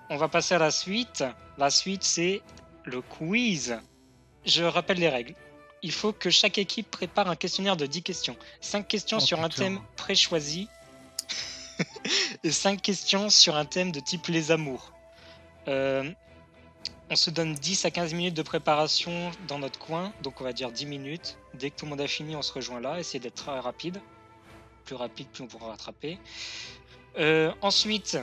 on va passer à la suite. La suite, c'est le quiz. Je rappelle les règles. Il faut que chaque équipe prépare un questionnaire de 10 questions. 5 questions sur un thème préchoisi et 5 questions sur un thème de type les amours. On se donne 10 à 15 minutes de préparation dans notre coin, donc on va dire 10 minutes. Dès que tout le monde a fini, on se rejoint là. Essayez d'être très rapide. Plus rapide, plus on pourra rattraper. Ensuite,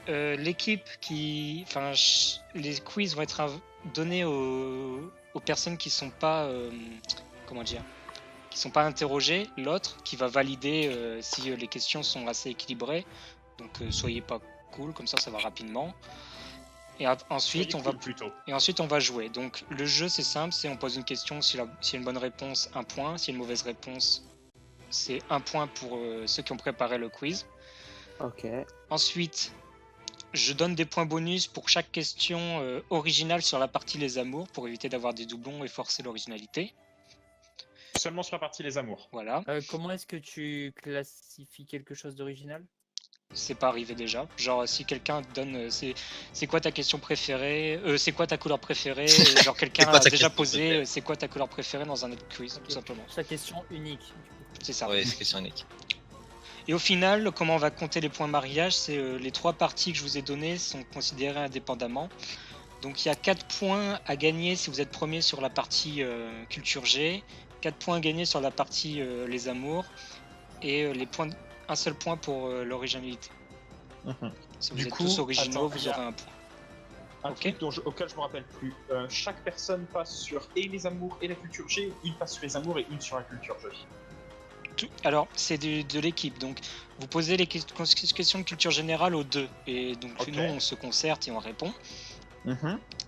l'équipe qui... Enfin, les quiz vont être donnés aux personnes qui sont pas... comment dire, qui sont pas interrogées. L'autre qui va valider si les questions sont assez équilibrées. Donc soyez pas cool, comme ça va rapidement. Et ensuite, on va jouer. Donc le jeu c'est simple, c'est on pose une question, s'il y a une bonne réponse, 1 point. S'il y a une mauvaise réponse, c'est 1 point pour ceux qui ont préparé le quiz. Ok. Ensuite, je donne des points bonus pour chaque question originale sur la partie les amours, pour éviter d'avoir des doublons et forcer l'originalité. Seulement sur la partie les amours. Voilà. Comment est-ce que tu classifies quelque chose d'original ? C'est pas arrivé déjà. Genre si quelqu'un donne c'est quoi ta question préférée, c'est quoi ta couleur préférée, genre quelqu'un a déjà posé c'est quoi ta couleur préférée dans un autre quiz, tout simplement. Sa question unique. C'est ça. Oui, c'est question unique. Et au final, comment on va compter les points mariage, c'est les 3 parties que je vous ai données sont considérées indépendamment. Donc il y a 4 points à gagner si vous êtes premier sur la partie culture G, 4 points à gagner sur la partie les amours, et les points, un seul point pour l'originalité. Si vous êtes tous originaux, vous aurez un point. Un truc auquel je me rappelle plus. Chaque personne passe sur et les amours et la culture G, une passe sur les amours et une sur la culture G. Alors, c'est de l'équipe, donc vous posez les questions de culture générale aux deux, et donc nous on se concerte et on répond.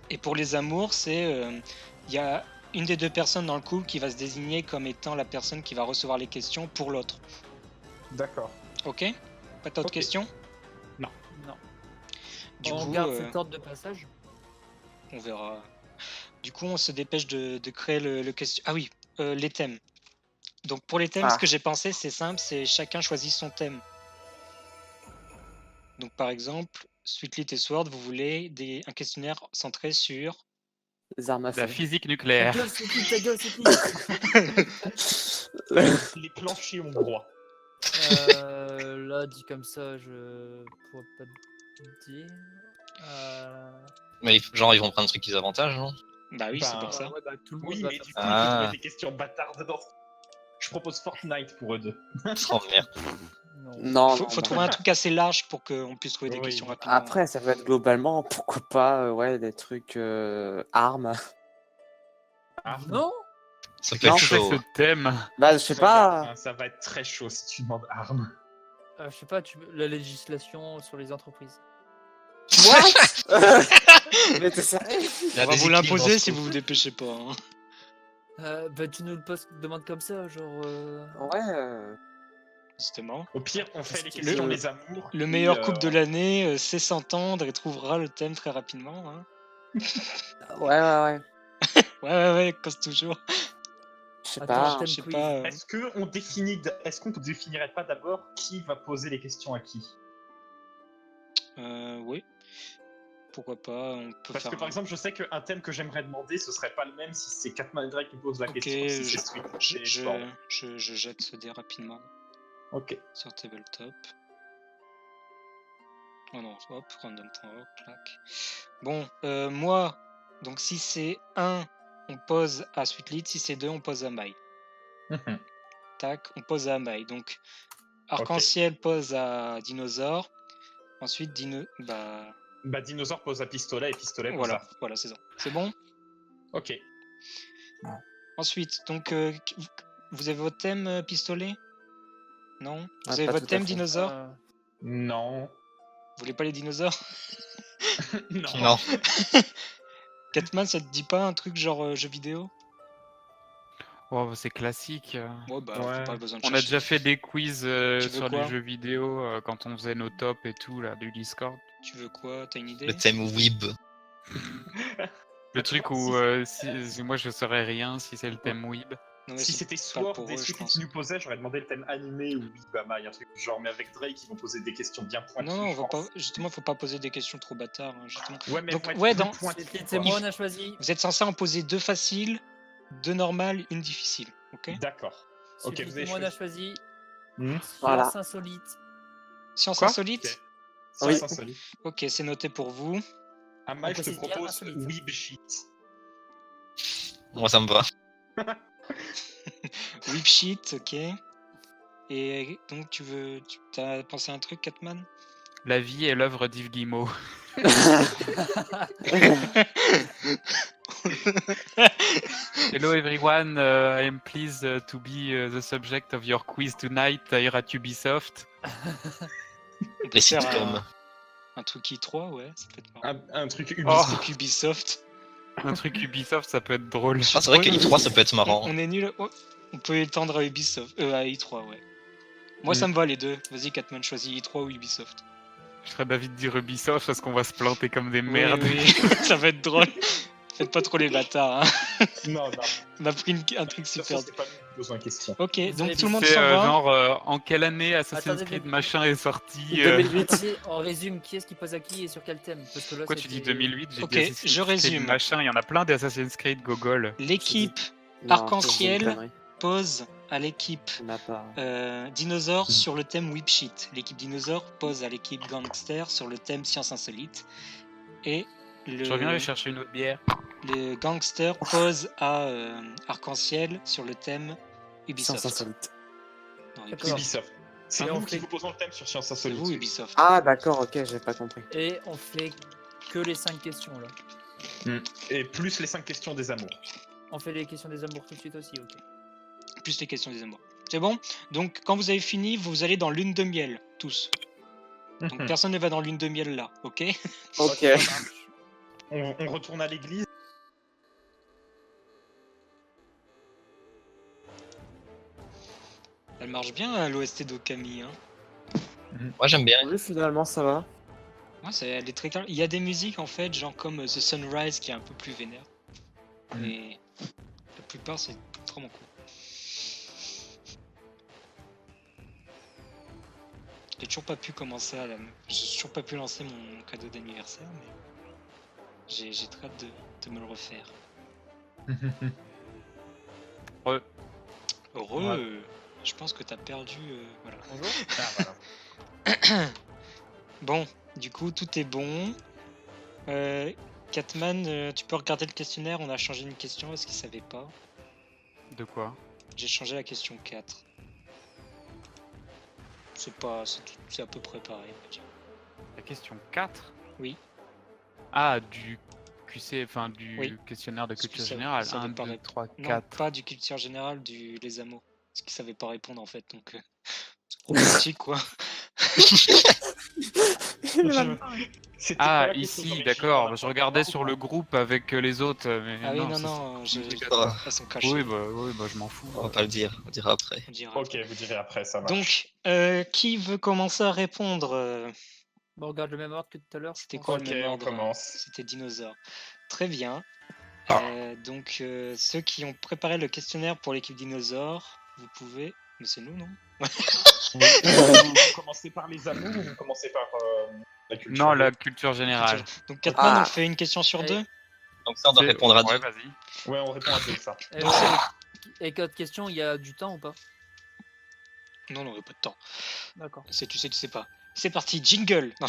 Et pour les amours, c'est il y a une des deux personnes dans le couple qui va se désigner comme étant la personne qui va recevoir les questions pour l'autre. D'accord. Ok. Pas d'autres questions? Non. Du on coup, garde cet ordre de passage. On verra. Du coup, on se dépêche de créer le question. Ah oui, les thèmes. Donc pour les thèmes, ce que j'ai pensé, c'est simple, c'est chacun choisit son thème. Donc par exemple, Sweetlit et Sword, vous voulez un questionnaire centré sur les armes à feu. La physique nucléaire. Les planchers hongrois. Là, dit comme ça, je pourrais pas te dire. Mais genre, ils vont prendre un truc qui les avantage, non? Bah oui, c'est pour ça. Ouais, tout le monde Oui, va mais faire du ça. coup, ils vont trouver des questions bâtardes dedans. Je propose Fortnite pour eux deux. Oh merde. Non, faut trouver un truc assez large pour qu'on puisse trouver des questions rapidement. Après, ça peut être globalement, pourquoi pas, des trucs armes. Non. Ça peut être chaud. ce thème. Bah, je sais pas. Ça va être très chaud si tu demandes armes. Je sais pas, la législation sur les entreprises. What? Mais t'es sérieux? On va vous l'imposer si vous vous dépêchez pas. Bah, tu nous le demandes comme ça, genre. Ouais. Justement. Au pire, on fait les questions les amours. Le meilleur couple de l'année sait s'entendre et trouvera le thème très rapidement. Hein. Ouais. ouais, cause toujours. Je sais pas. Est-ce qu'on définirait pas d'abord qui va poser les questions à qui? Oui. Pourquoi pas, on peut Parce que par exemple, je sais qu'un thème que j'aimerais demander, ce serait pas le même si c'est Catman Drake qui pose la question. Si c'est Sweet. Je jette ce dé rapidement. Ok. Sur tabletop. Oh non, hop, random.org, clac. Bon, moi, donc si c'est 1, on pose à Sweetlit, si c'est 2, on pose à Mai. Tac, on pose à Mai. Donc, Arc-en-Ciel pose à Dinosaure. Ensuite, Dinosaure pose à Pistolet et Pistolet pose à... Voilà, c'est ça. C'est bon? Ok. Ensuite, donc, vous avez votre thème Pistolet? Non? Vous avez pas votre tout à thème fait. Dinosaure? Non. Vous voulez pas les dinosaures? Non. Catman, ça te dit pas un truc genre jeu vidéo? Oh, c'est classique. Ouais, pas besoin de on a déjà fait des quiz sur quoi les jeux vidéo quand on faisait nos tops et tout là du Discord. Tu veux quoi? T'as une idée? Le thème Weeb. Le truc où si moi je saurais rien si c'est le thème Weeb. Non, mais Si c'est c'était pas Sword pour et eux, je Sweet pense. qui nous posait, j'aurais demandé le thème animé ou Big un truc genre, mais avec Drake, ils vont poser des questions bien pointues. Non, non, on je va pas. pense. Justement, faut pas poser des questions trop bâtards. Hein, justement. Ouais, mais Donc, elles vont être ouais, plus dans- pointues, C'est quoi. moi, on a choisi. Vous êtes censé en poser 2 faciles, 2 normales, une difficile. Ok. D'accord. Ok, Celui vous avez que moi, on a choisi. choisi. Voilà. Science insolite. Science Quoi insolite. Ok. Oui. Ça, insolite. Ok, c'est noté pour vous. Amal, je te précise bien propose insolite. Weeb Shit. Moi, ça me va. Whip sheet, ok. Et donc tu as pensé à un truc, Catman? La vie est l'œuvre d'Yves Guillemot. Hello everyone, I am pleased to be the subject of your quiz tonight here at Ubisoft. On peut Les faire sitcoms. un truc i3, ouais, ça peut être marrant. Un truc Un Ubisoft. truc Ubisoft. Un truc Ubisoft, ça peut être drôle. Ah, c'est vrai que i3, ça peut être marrant. On est nul. Oh, on peut étendre à Ubisoft, à i3, ouais. Moi, ça me va les deux. Vas-y, Catman, choisis i3 ou Ubisoft. Je serais d'avis de dire Ubisoft parce qu'on va se planter comme des Oui, merdes. oui, ça va être drôle. Faites pas trop les bâtards. Hein. Non, non. On a pris un truc De toute super. façon, c'est pas nous qui posons la question. Ok, Vous donc avez tout le monde C'est s'en va. genre en quelle année Assassin's Attendez, Creed mais- machin est sorti 2008. Attendez, on résume qui est-ce qui pose à qui et sur quel thème. Parce que là, Pourquoi tu dis c'était- 2008? J'ai Ok, dit Assassin's je Creed résume. machin, il y en a plein des Assassin's Creed Gogol. L'équipe Non, Arc-en-ciel. c'est une connerie. pose à l'équipe On n'a pas. dinosaure sur le thème Whip Sheet. L'équipe dinosaure pose à l'équipe gangster sur le thème science insolite. Et Je reviens aller chercher une autre bière. le gangster pose à Arc-en-ciel sur le thème Science Ubisoft. insolite. Non, D'accord. Ubisoft. C'est Et on nous qui fait- vous posons le thème sur Science C'est Insolite. vous Ubisoft. Ah, d'accord, ok, j'ai pas compris. Et on fait que les 5 questions là. Et plus les 5 questions des amours. On fait les questions des amours tout de suite aussi, ok. Plus les questions des amours. C'est bon? Donc quand vous avez fini, vous allez dans lune de miel, tous. Donc personne ne va dans lune de miel là, ok? Ok. Ça marche. On retourne à l'église. Elle marche bien l'OST d'Okami. Hein. Moi, j'aime bien. Oui, finalement, ça va. Ouais, elle est très claire. Il y a des musiques en fait, genre comme The Sunrise qui est un peu plus vénère. Mais la plupart c'est vraiment cool. J'ai toujours pas pu commencer à j'ai toujours pas pu lancer mon cadeau d'anniversaire, mais j'ai très hâte de me le refaire. Heureux. Heureux, Ouais. je pense que t'as perdu. Voilà. Bonjour. Ah, voilà. Bon, du coup, tout est bon. Catman, tu peux regarder le questionnaire, on a changé une question, est-ce qu'il savait pas? De quoi? J'ai changé la question 4. C'est à peu près pareil, on va dire. La question 4? Oui. Ah, du QC, enfin du Oui. questionnaire de Parce que culture ça- générale. ça veut 1, pas 2, répondre. 3, Non, 4. pas du culture générale, les amours. Parce qu'il savait pas répondre en fait, donc c'est problématique quoi. C'était pas Ah, la question ici, d'origine, d'accord. on a Je pas regardais compris. sur le groupe avec les autres. Mais Ah oui, non, ça, non, Ah, elles sont cachées. Oui, bah je m'en fous. on va pas le dire, on dira après. On dira. Ok, vous direz après, ça marche. Donc, qui veut commencer à répondre Bon, on regarde le même ordre que tout à l'heure. C'était je quoi pense. Ok, le même on ordre? commence. C'était dinosaure. Très bien. Ah. Donc, ceux qui ont préparé le questionnaire pour l'équipe dinosaure, vous pouvez. Mais c'est nous, non? Vous commencez par les amours ou vous commencez par la culture? Non, la culture générale. Donc, Catman, Ah. on fait une question sur Allez. deux. Donc ça, on doit C'est- répondre à Ouais, deux. vas-y. Ouais, on répond à deux, ça. Et quatre questions, il y a du temps ou pas? Non, non, il n'y a pas de temps. D'accord. Tu sais pas. C'est parti, jingle. Non,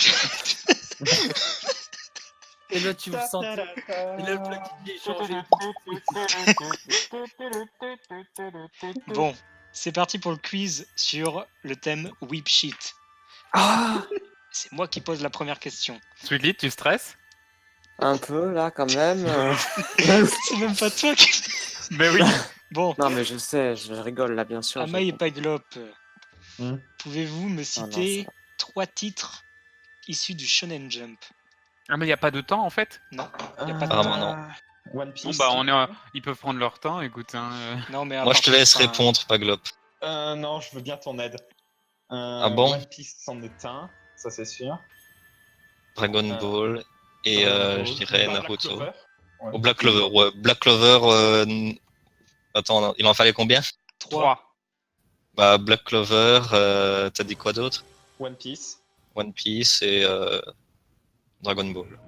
Et là, tu me sens. Et là, le plat qui est changé. Bon, c'est parti pour le quiz sur le thème Whip Sheet. Ah, C'est moi qui pose la première question. Sweetly, tu stresses? un peu, là, quand même. C'est même pas toi qui. Mais oui. Bon, Non, mais je sais, je rigole, là, bien sûr. Amaï j'ai et Paglop, Hmm. pouvez-vous me non, citer ça- 3 titres issus du Shonen Jump? Ah, mais il n'y a pas de temps en fait? Non, y a pas de Ah, temps. moi, non. One Piece. Bon, bah, ils peuvent prendre leur temps, écoute. Hein, Non, mais à Moi, je te partir de laisse ça, répondre, Paglop. Non, je veux bien ton aide. Ah bon? One Piece c'en est un, ça c'est sûr. Dragon Ball et Dragon Ball, je dirais Black Naruto. Clover. Ouais. Oh, Black Clover, ouais. Black Clover, Attends, il en fallait combien? 3. Bah, Black Clover, t'as dit quoi d'autre? One Piece. One Piece et Dragon Ball.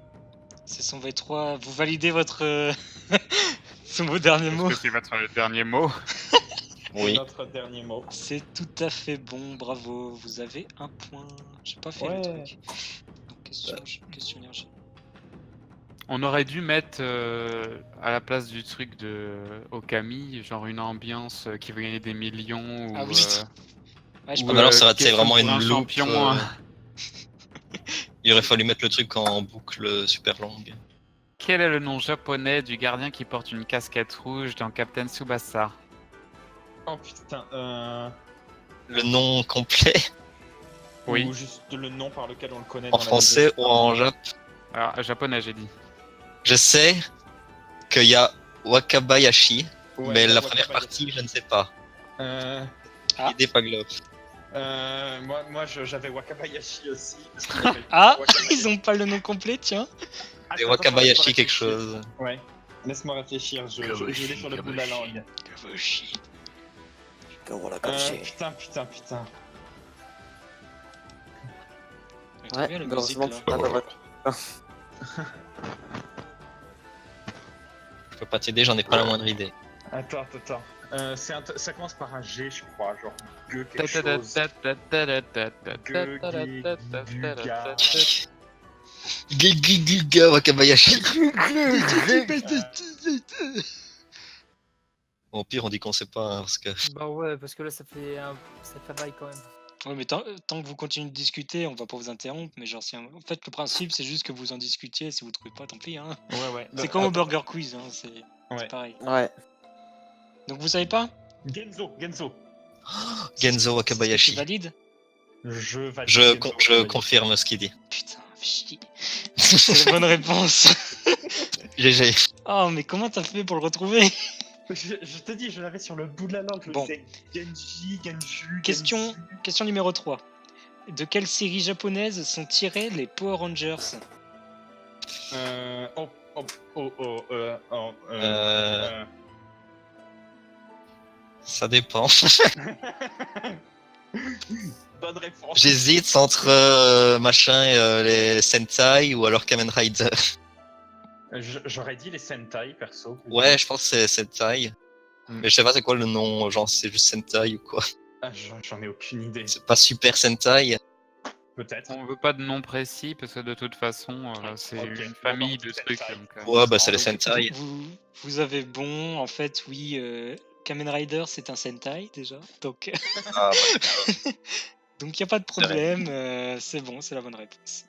C'est son V3. Vous validez votre. Ce mot dernier Est-ce mot. que c'est votre dernier mot? Oui. Notre dernier mot. C'est tout à fait bon, bravo. Vous avez un point. J'ai pas fait Ouais. le truc. Donc, questionnaire. On aurait dû mettre à la place du truc de Okami, genre une ambiance qui veut gagner des millions ou Ah oui. Ouais, je ou, Ah, mais alors ça aurait été question vraiment pour une un loupe. champion. Il aurait fallu mettre le truc en boucle super longue. Quel est le nom japonais du gardien qui porte une casquette rouge dans Captain Tsubasa? Oh putain, Le nom complet Oui. Ou juste le nom par lequel on le connaît en dans français ou en jap. Alors, japonais, j'ai dit. Je sais qu'il y a Wakabayashi, Ouais, mais la la première Wakabayashi. partie, je ne sais pas. Euh, Ah. Idée pas globe. moi j'avais Wakabayashi aussi. parce qu'il y avait Ah, Wakabayashi. ils ont pas le nom complet, tiens. Et Attends, Wakabayashi laisse-moi quelque réfléchir. chose. Ouais, laisse-moi réfléchir, je l'ai sur le bout de la langue. Putain. Très bien, la musique, heureusement là. que t'as la voiture. Je peux pas t'aider, j'en ai pas la moindre idée. Attends. Ça commence par un G, je crois, genre Gue quelque chose. Giga Wakabayashi. Au pire, on dit qu'on sait pas, hein, parce que. Bah ouais, parce que là, ça fait bail quand même. Ouais, mais tant que vous continuez de discuter, on va pas vous interrompre. Mais genre, en fait, le principe, c'est juste que vous en discutiez. Si vous trouvez pas, tant pis. Hein. Ouais. C'est comme au Burger Quiz. Hein. C'est Ouais. pareil. Ouais. Donc, vous savez pas? Genzo. Genzo Tu Wakabayashi. valides? Je valide Je, Genzo con- je Wakabayashi. confirme ce qu'il dit. Putain, chier. C'est la bonne réponse. GG. Oh, mais comment t'as fait pour le retrouver? Je te dis, je l'avais sur le bout de la langue. Je Bon. disais Genji, Genju. Question numéro 3. De quelle série japonaise sont tirés les Power Rangers? Ça dépend. Bonne réponse. J'hésite entre machin et les Sentai ou alors Kamen Rider. J'aurais dit les Sentai, perso. Ouais, je pense que c'est Sentai. Mais je sais pas c'est quoi le nom, genre c'est juste Sentai ou quoi. Ah, j'en ai aucune idée. C'est pas Super Sentai. Peut-être. On veut pas de nom précis parce que de toute façon, c'est Ok. une famille Bon, de c'est trucs. Sentai. Donc, Ouais, bah c'est les Donc, Sentai. vous avez bon, en fait, oui. Kamen Rider, c'est un Sentai déjà. Donc, Ah, donc y a pas de problème. C'est bon, c'est la bonne réponse.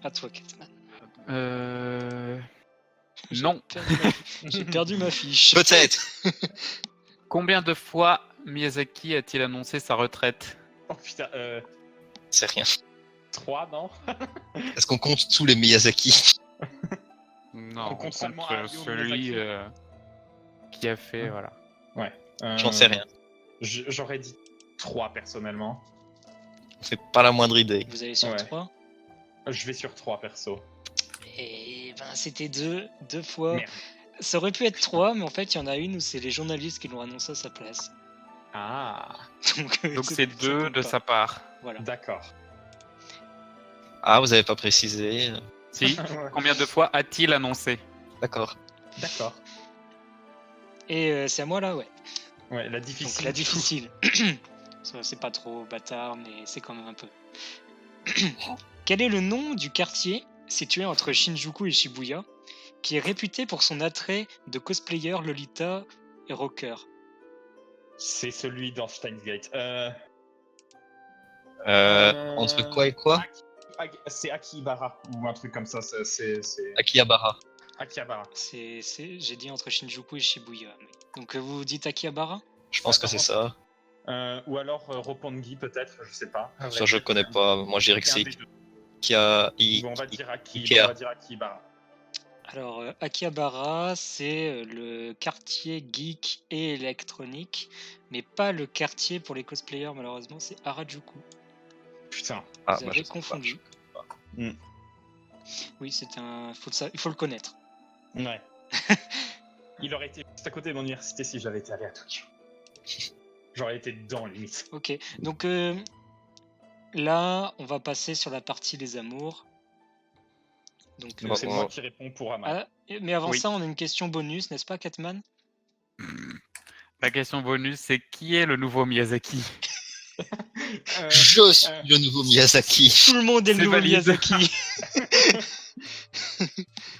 À toi, Catman. Non. J'ai perdu ma fiche. peut-être. Combien de fois Miyazaki a-t-il annoncé sa retraite? Oh putain, C'est rien. 3, non? Est-ce qu'on compte tous les Miyazaki? Non, On on compte compte seulement Hayao celui Miyazaki. qui a fait, voilà. J'en sais rien. J'aurais dit 3 personnellement. On fait pas la moindre idée. Vous allez sur Ouais. 3. Je vais sur 3 perso. Et ben, c'était deux fois. Merde. Ça aurait pu être 3, mais en fait, il y en a une où c'est les journalistes qui l'ont annoncé à sa place. Ah, Donc c'est ça 2 compte de pas. sa part. Voilà. d'accord. Ah, vous avez pas précisé. Si. Ouais. Combien de fois a-t-il annoncé? D'accord. D'accord. Et c'est à moi là, ouais. Ouais, la Donc difficile. la difficile. Ça, c'est pas trop bâtard, mais c'est quand même un peu. Quel est le nom du quartier situé entre Shinjuku et Shibuya, qui est réputé pour son attrait de cosplayer Lolita et rocker? C'est celui dans Steins Gate. Entre quoi et quoi? C'est Akihabara ou un truc comme ça. C'est Akihabara. Akihabara. J'ai dit entre Shinjuku et Shibuya. Donc vous dites Akihabara? Je pense que c'est ça. Ou alors Roppongi peut-être, je sais pas. Ça, je connais pas. Moi, je dirais que C'est un c'est des deux. Ikea. On va dire Ikea. on va dire Akihabara. Alors, Akihabara, c'est le quartier geek et électronique, mais pas le quartier pour les cosplayers, malheureusement, c'est Harajuku. Putain. Ah, Vous moi, avez je sais pas, confondu. je- Oui, il faut le connaître. Ouais. Il aurait été juste à côté de mon université si j'avais été allé à Tokyo. J'aurais été dedans, limite. Ok, donc là, on va passer sur la partie les amours. Donc, Donc c'est moi qui réponds pour Amai. mais avant Oui. ça, on a une question bonus, n'est-ce pas, Catman? La question bonus, c'est qui est le nouveau Miyazaki? Je suis le nouveau Miyazaki. Tout le monde est le C'est nouveau valide. Miyazaki.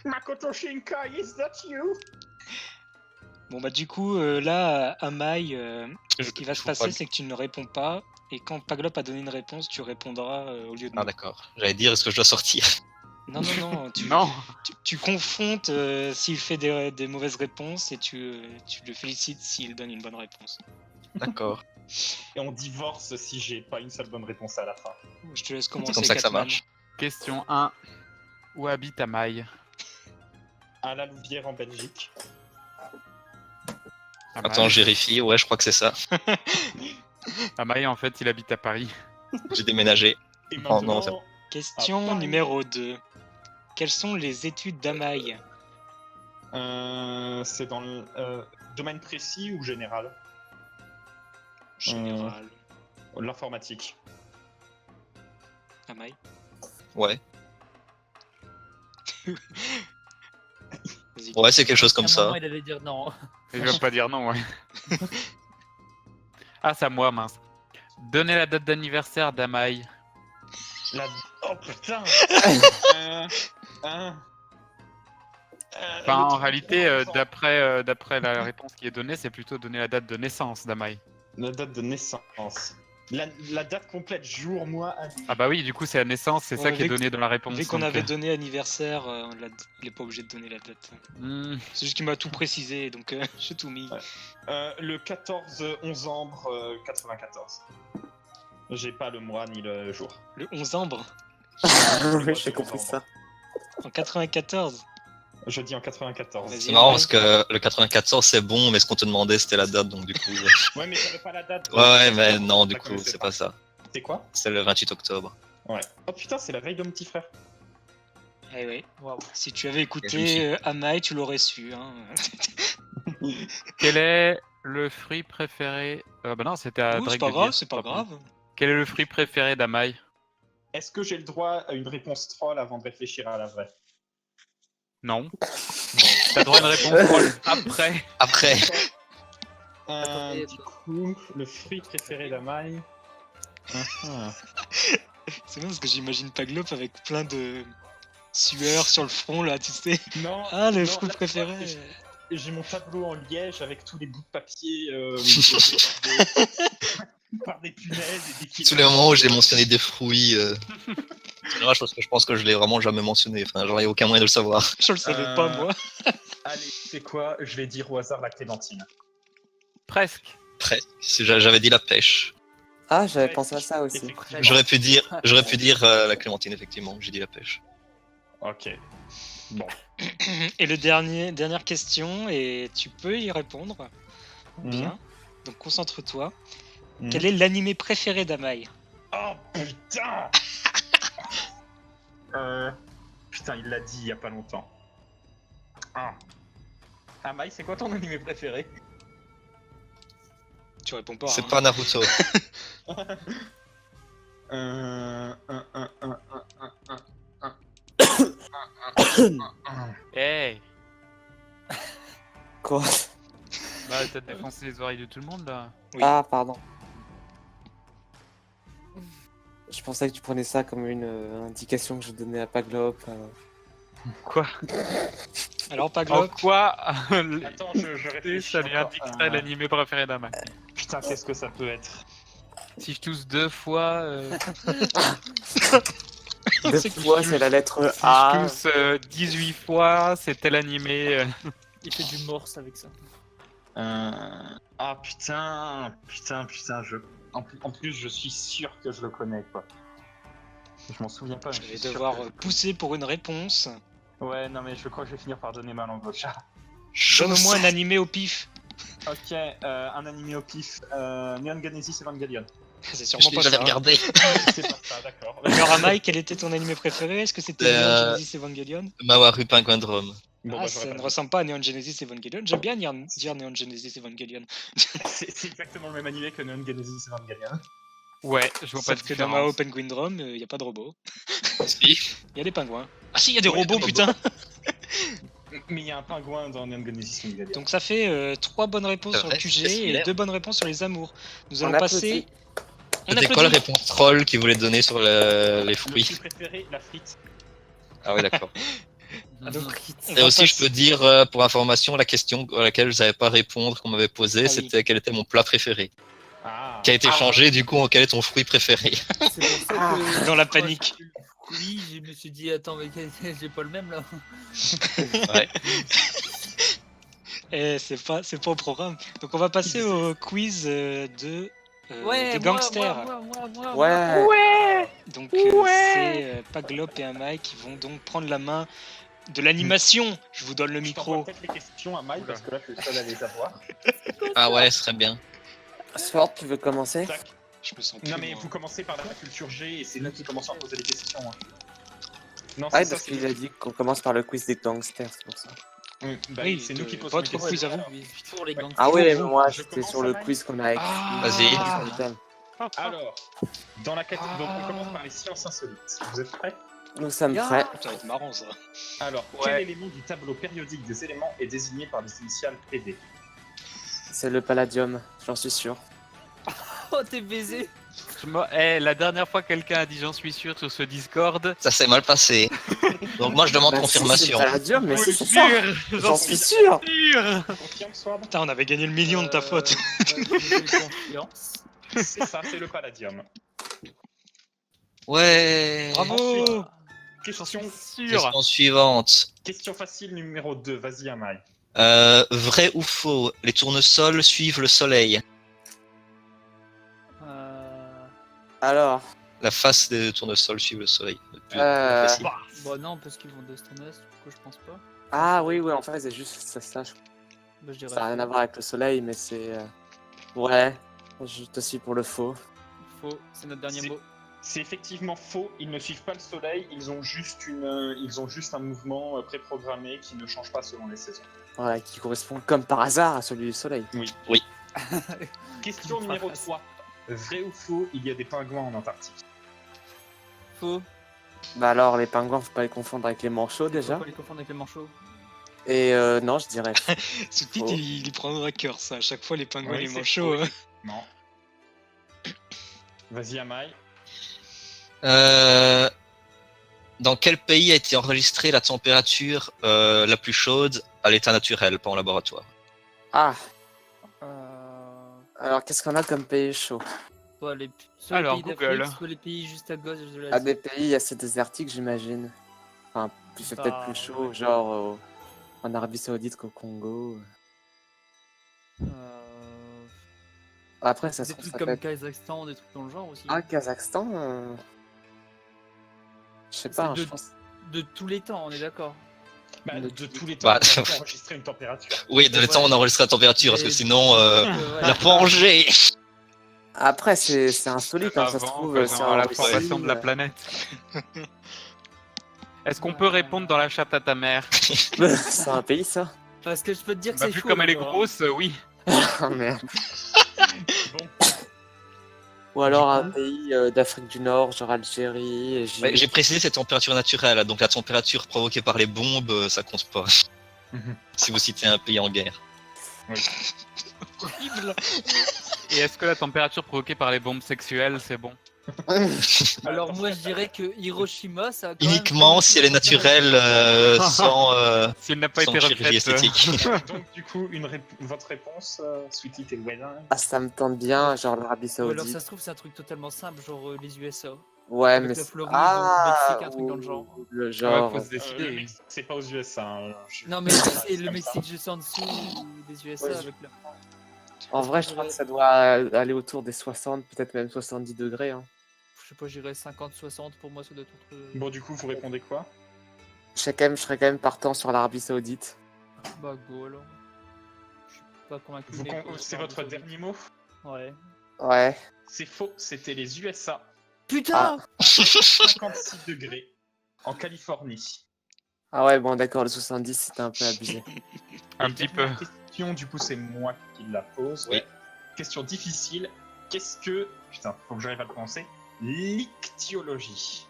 Makoto Shinkai, is that you? Bon bah du coup, là, Amai, ce qui va Je se vois passer, pas. c'est que tu ne réponds pas. Et quand Paglop a donné une réponse, tu répondras au lieu de Ah nous. d'accord. J'allais dire, est-ce que je dois sortir? Non, non, non, Non. tu confrontes s'il fait des mauvaises réponses et tu le félicites s'il donne une bonne réponse. D'accord. Et on divorce si j'ai pas une seule bonne réponse à la fin. Je te laisse commencer, C'est comme ça que ça Catman. marche. Question 1. Où habite Amai? À la Louvière en Belgique. Amai. Attends, je vérifie. Ouais, je crois que c'est ça. Amai, en fait, il habite à Paris. J'ai déménagé. Et Oh non, maintenant, Question Paris. numéro 2. Quelles sont les études d'Amai? c'est dans le domaine précis ou général? Général. L'informatique. Amai. Ouais. Vas-y. Ouais, c'est quelque chose À comme un ça. moment, il allait dire non. Et je vais pas dire non, ouais. Ah, c'est à moi, mince. Donnez la date d'anniversaire d'Amai. La... Oh putain. Enfin, en réalité, d'après la réponse qui est donnée, c'est plutôt donner la date de naissance d'Amai. La date de naissance. La date complète, jour, mois, année. Ah bah oui, du coup, c'est la naissance, c'est ça Ouais, qui est vu donné dans la réponse. Vu qu'on donc, avait donné anniversaire, il est pas obligé de donner la date. hmm, C'est juste qu'il m'a tout précisé, donc j'ai tout mis. Ouais. Le 14 ambre 94. J'ai pas le mois ni le jour. Le 11 ambre, Oui, j'ai compris ça. en 94. Je dis en 94. Vas-y. C'est marrant parce que le 94 c'est bon, mais ce qu'on te demandait c'était la date, donc du coup. Ouais, mais j'avais pas la date. Ouais, mais non, du La coup, connaissais c'est pas ça. C'est quoi? C'est le 28 octobre. Ouais. Oh putain, c'est la veille de mon petit frère. Eh oui. Waouh. Si tu avais Et je me écouté suis- Amai, tu l'aurais su. Hein. Quel est le fruit préféré... bah non, c'était à Ouh, Drake c'est pas de grave, dire, c'est pas pour grave. moi. Quel est le fruit préféré d'Amai? Est-ce que j'ai le droit à une réponse troll avant de réfléchir à la vraie? Non. T'as droit à une réponse troll après. Après, Attendez, Du coup, le fruit préféré d'Amai. C'est bien parce que j'imagine Paglop avec plein de sueur sur le front là, tu sais. Non. Ah, le non, fruit là, préféré. J'ai mon tableau en liège avec tous les bouts de papier par des punaises et des tous les moments où j'ai mentionné des fruits, c'est dommage parce que je pense que je l'ai vraiment jamais mentionné. Enfin, j'aurais aucun moyen de le savoir. Je le savais pas, moi. Allez, c'est quoi? Je vais dire au hasard la clémentine. Presque. Presque. J'avais dit la pêche. Ah, j'avais Ouais, pensé à ça aussi. effectivement. J'aurais pu dire la clémentine effectivement. J'ai dit la pêche. Ok. Bon. Et dernière question, et tu peux y répondre. Bien. Donc concentre-toi. Mhm. Quel est l'animé préféré d'Amai? Oh putain. Putain, il l'a dit il y a pas longtemps. Ah. Amai, c'est quoi ton animé préféré? Tu réponds pas. C'est hein. pas Naruto. Hey. Quoi? Bah, t'as défoncé les oreilles de tout le monde là. Oui. Ah, pardon. Je pensais que tu prenais ça comme une indication que je donnais à Paglop. Quoi? Alors En Paglop, quoi Attends, je réfléchis. ça lui encore. indiquerait l'animé préféré d'Amai? Putain, qu'est-ce que ça peut être? Si je tousse 2 fois, Deux C'est fois, c'est la lettre si A. je tousse 18 fois, c'est tel animé. Il fait du morse avec ça. Ah putain, En plus, je suis sûr que je le connais, quoi. Je m'en souviens pas. mais je vais suis sûr devoir que je- pousser pour une réponse. Ouais, non, mais je crois que je vais finir par donner ma langue au chat. Donne-moi un animé au pif. Ok, un animé au pif. Neon Genesis Evangelion. C'est Je sûrement l'ai pas jamais ça. regardé. C'est pas ça, d'accord. Alors Amai, quel était ton animé préféré? Est-ce que c'était Neon Genesis Evangelion? Mawaru Penguin Drum. Bon, Ah, bah, ça j'aurais ne pas ressemble pas à Neon Genesis Evangelion. J'aime bien dire Neon Genesis Evangelion. dit. C'est exactement le même animé que Neon Genesis Evangelion. Ouais, je vois pas de Sauf que dans Mao différence. Penguin Drum, il n'y a pas de robots. Si. Il y a des pingouins. Ah si, il y a des Ouais, robots, des putain. Mais il y a un pingouin dans Neon Genesis Evangelion. Donc ça fait 3 bonnes réponses C'est sur le vrai, c'est QG et similaire. 2 bonnes réponses sur les amours. Nous On allons passer... On C'était quoi la applaudit. réponse troll qu'il voulait donner sur les Le fruits? fruit préféré, la frite. Ah ouais, d'accord. Ah, donc, on Et va aussi, je passer- peux dire, pour information, la question à laquelle je savais pas répondre, qu'on m'avait posée, Ah oui. c'était quel était mon plat préféré. Ah. Qui a été changé, du coup, en quel est ton fruit préféré. C'est pour ça que. Dans la quand panique. j'ai vu le fruit, je me suis dit, attends, mais j'ai pas le même là. Ouais. c'est pas au programme. Donc on va passer au quiz des gangsters. Ouais. Donc c'est Paglop et Amai qui vont donc prendre la main de l'animation. Je vous donne le Je t'envoie micro. peut-être les questions à Mike parce que là, je suis le seul à les avoir. Ah ouais, ce serait bien. Sword, tu veux commencer? Tac. Je me sens plus Non, mais moi. vous commencez par la culture G et c'est nous qui commençons à poser les questions. Hein. Non, Ouais, c'est ça, parce c'est qu'il nous. a dit qu'on commence par le quiz des gangsters, c'est pour ça. Bah, Oui, c'est nous qui posons votre les questions. quiz à vous. Pour les Ouais. gangsters. Ah oui, mais Bon, moi, je c'était commence, sur le Amai quiz qu'on a écrit. Vas-y. sur le thème. Alors, dans la catégorie, donc on commence par les sciences insolites. Vous êtes prêts? Nous sommes prêts. Ça va être marrant ça. Alors, Ouais. quel élément du tableau périodique des éléments est désigné par les initiales PD? C'est le palladium, j'en suis sûr. Oh, t'es baisé. La dernière fois quelqu'un a dit j'en suis sûr sur ce Discord. Ça s'est mal passé. Donc moi, je demande Bah, si, confirmation. c'est le palladium, mais Oui, si, c'est ça. sûr, J'en suis sûr. sûr. Confirme, Sword? Putain, on avait gagné le million de ta faute. Je fais confiance. C'est ça, c'est le palladium. Ouais. Bravo. Question, Sûr. Question suivante. question facile numéro 2. Vas-y, Amai. Vrai ou faux, les tournesols suivent le soleil. Alors, Bah, La face des tournesols suivent le soleil. Plus précis. Bon, non, parce qu'ils vont de Stonest, du coup, je pense pas. ah oui, en fait, c'est juste ça. Bah, je dirais. Ça n'a rien à voir avec le soleil, mais c'est. Ouais, juste aussi pour le faux. Faux, c'est notre dernier C'est- mot. C'est effectivement faux. Ils ne suivent pas le soleil. Ils ont juste un mouvement préprogrammé qui ne change pas selon les saisons. Ouais, qui correspond comme par hasard à celui du soleil. Question numéro 3. Vrai ou faux, il y a des pingouins en Antarctique? Faux. Bah alors, les pingouins, faut pas les confondre avec les manchots déjà. Faut pas les confondre avec les manchots. Et non, je dirais. Ce titre, Faux. il prendra à cœur ça. À chaque fois, les pingouins Oui, et les c'est manchots. faux. Non. Vas-y, Amai. Dans quel pays a été enregistrée la température la plus chaude à l'état naturel, pas en laboratoire? Ah, alors qu'est-ce qu'on a comme pays chaud? Soit soit Alors, les pays Google. d'Afrique, soit les pays juste à gauche de Ah, l'Asie. des pays assez désertiques, j'imagine. Enfin, puis c'est peut-être Bah, plus chaud, ouais. genre en Arabie Saoudite qu'au Congo. Après, ça se Des trouve, trucs ça comme peut être... Kazakhstan, des trucs dans le genre aussi. Ah, Kazakhstan je sais pas, C'est je pense... De tous les temps, on est d'accord. Bah, De- de tous les temps, Bah, on peut enregistrer une température. Oui, de l'état où on enregistre la température, parce que Et- sinon, Ouais. la plongée. Après, c'est insolite, hein, ça se Avant, trouve, faisant c'est en la Russie, formation de la planète. Est-ce qu'on peut répondre dans la chatte à ta mère? c'est un pays, ça? Parce que je peux te dire que Bah, c'est vu chaud. comme elle est genre. grosse, oui. Ah, merde. Bon, Ou alors un pays d'Afrique du Nord, genre Algérie, Égypte. Ouais, j'ai précisé cette température naturelle, donc la température provoquée par les bombes, ça compte pas. Mhm. Si vous citez un pays en guerre. Horrible. Et est-ce que la température provoquée par les bombes sexuelles, c'est bon? Alors moi je dirais que Hiroshima ça a quand Uniquement même... si elle est naturelle, sans Si elle n'a pas sans été chirurgie refaite. esthétique. donc du coup, votre réponse, Sweetie et Wedin. Ah, ça me tente bien, genre l'Arabie Ou alors Saoudite. ça se trouve c'est un truc totalement simple, genre les USA. Ouais, avec mais la c'est- Floride, ah, le Mexique, un truc dans le ou- genre. ou le Ouais, genre. faut se décider. C'est pas aux USA. Hein, Non mais c'est le Mexique juste en dessous des USA Ouais, avec la... En vrai, je crois que ça doit aller autour des 60, peut-être même 70 degrés. Hein. Je sais pas, j'irais 50-60 pour moi ça doit être... Bon, du coup, vous répondez quoi? Je serais quand même partant sur l'Arabie Saoudite. Bah go alors. Je suis pas convaincu. Vous mais con- go, C'est Arabie votre Saoudite. dernier mot? Ouais. Ouais. C'est faux, c'était les USA. Putain 56 degrés en Californie. Ah ouais, bon, d'accord, le 70, c'était un peu abusé. Un Et petit dernière peu. question, du coup, c'est moi qui la pose. Oui. Ouais. Question difficile. Qu'est-ce que. Putain, faut que j'arrive à le prononcer. L'ichtyologie.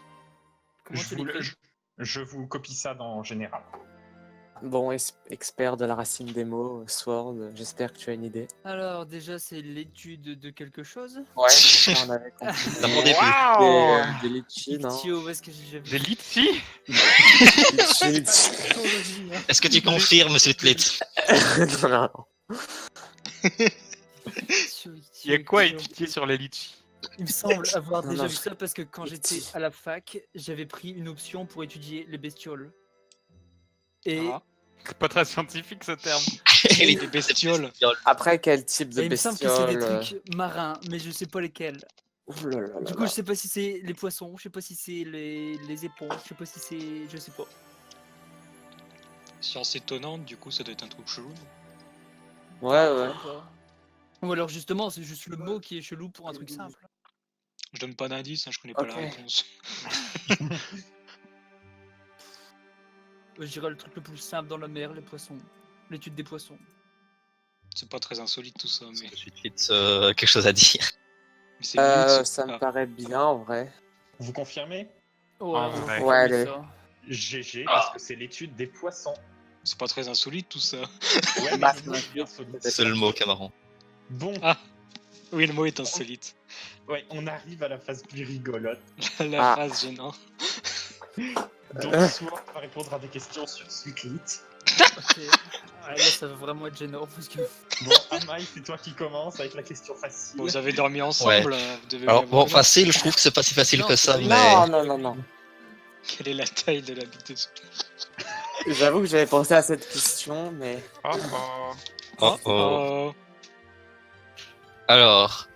Comment Je tu vous, l'écris? je vous copie ça dans général. Bon, expert de la racine des mots, Sword, j'espère que tu as une idée. Alors, déjà, c'est l'étude de quelque chose. Ouais, ça, on avait compris. Ça m'en début. Des litchis, non? Ictio, où est-ce que j'ai Des vu litchis? Litchis. Ictyologie, hein. Est-ce que tu confirmes, Sweetlit? Non, non, non. Il y a quoi à Ictio. étudier sur les litchis? Il me semble avoir Non, déjà non, vu ça parce que quand j'étais à la fac, j'avais pris une option pour étudier les bestioles. Et, Ah. C'est pas très scientifique ce terme. Les bestioles. Après, quel type de et il me semble que c'est des bestiole trucs marins, mais je sais pas lesquels. Ouh là là là Du là. coup, je sais pas si c'est les poissons, je sais pas si c'est les éponges, je sais pas si c'est. Je sais pas. Science étonnante, du coup, ça doit être un truc chelou. Ouais, ouais. Ou alors justement, c'est juste le mot qui est chelou pour un truc simple. Je donne pas d'indice, hein, je connais pas la Ok. réponse. Je dirais le truc le plus simple dans la mer, les poissons. L'étude des poissons. C'est pas très insolite tout ça, mais, Sweetlit, quelque chose à dire. mais c'est mieux. Ça me paraît bien, en vrai. Vous confirmez? Ouais, Ah, on va ouais. faire Ouais, allez. ça. GG, parce que c'est l'étude des poissons. C'est pas très insolite tout ça. Ouais, mais Bah, le mot est bien solide. C'est le mot, Camaron. Bon, Ah. Oui, le mot est insolite. ouais, on arrive à la phase plus rigolote. La Ah. phrase gênante. Donc, Sword va répondre à des questions sur Sweetlit. Ok. Ouais, là, ça va vraiment être gênant parce que. Bon, Amai, c'est toi qui commence avec la question facile. Bon, vous avez dormi ensemble, vous devez Alors, bien bon, voir. facile, je trouve que c'est pas si facile Non, que ça, c'est- mais. Non, non, non, non. Quelle est la taille de la bite de ce... J'avoue que j'avais pensé à cette question, mais... Oh, oh. Oh, oh. Oh, Alors,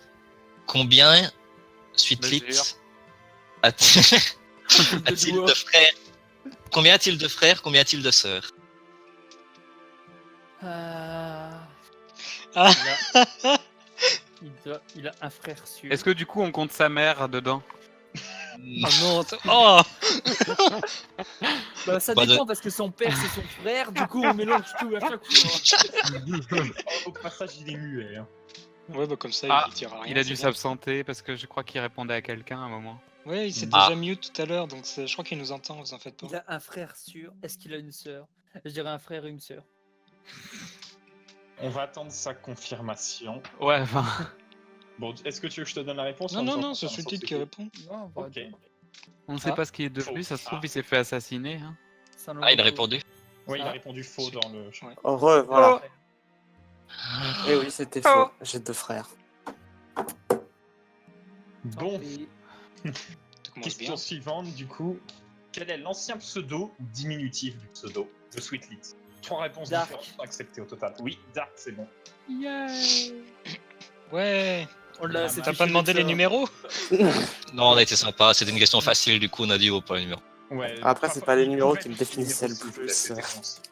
combien Sweetlit Mesure. a-t-il a-t-il doigts. de frères? Combien a-t-il de frères? Combien a-t-il de sœurs? Ah. Il a un frère sûr. Est-ce que du coup on compte sa mère dedans? Oh non, oh Bah, ça Bah, dépend parce que son père c'est son frère, du coup on mélange tout à chaque fois. Au passage, il est muet. Hein. Ouais, bah comme ça, Ah, il dira rien. Il a c'est dû bon. s'absenter parce que je crois qu'il répondait à quelqu'un à un moment. Ouais, il s'est Ah. déjà mute tout à l'heure, donc je crois qu'il nous entend, vous en faites pas. Il a un frère sûr. Est-ce qu'il a une sœur? Je dirais un frère et une sœur. On va attendre sa confirmation. Ouais, enfin. Bon, est-ce que tu veux que je te donne la réponse Non, en non, faisant non, c'est confirmation Sweetlit qui Sweetlit répond. Non, on va Ok. attendre. On ne sait Ah. pas ce qui est devenu, ça se trouve il s'est fait assassiner. Hein. Ça nous Ah, il a retrouve. répondu. Oui, il a Ah. répondu faux dans le. Ouais. Heureux, voilà. Et oui, c'était faux. J'ai 2 frères. Bon, Et- Tu commences question bien. suivante, du coup. Quel est l'ancien pseudo diminutif du pseudo de Sweetlit? 3 réponses Dark. différentes sont acceptées au total. Oui, Dark, c'est bon. Ouais. On l'a. Ah, c'est T'as fichu pas demandé de les ça. numéros? Non, on a été sympa, c'était une question facile, du coup on a dit oh, pas le numéro. Ouais, Après, c'est pas les il numéros pouvait qui me être numéro définissaient le six, plus. cette réponse.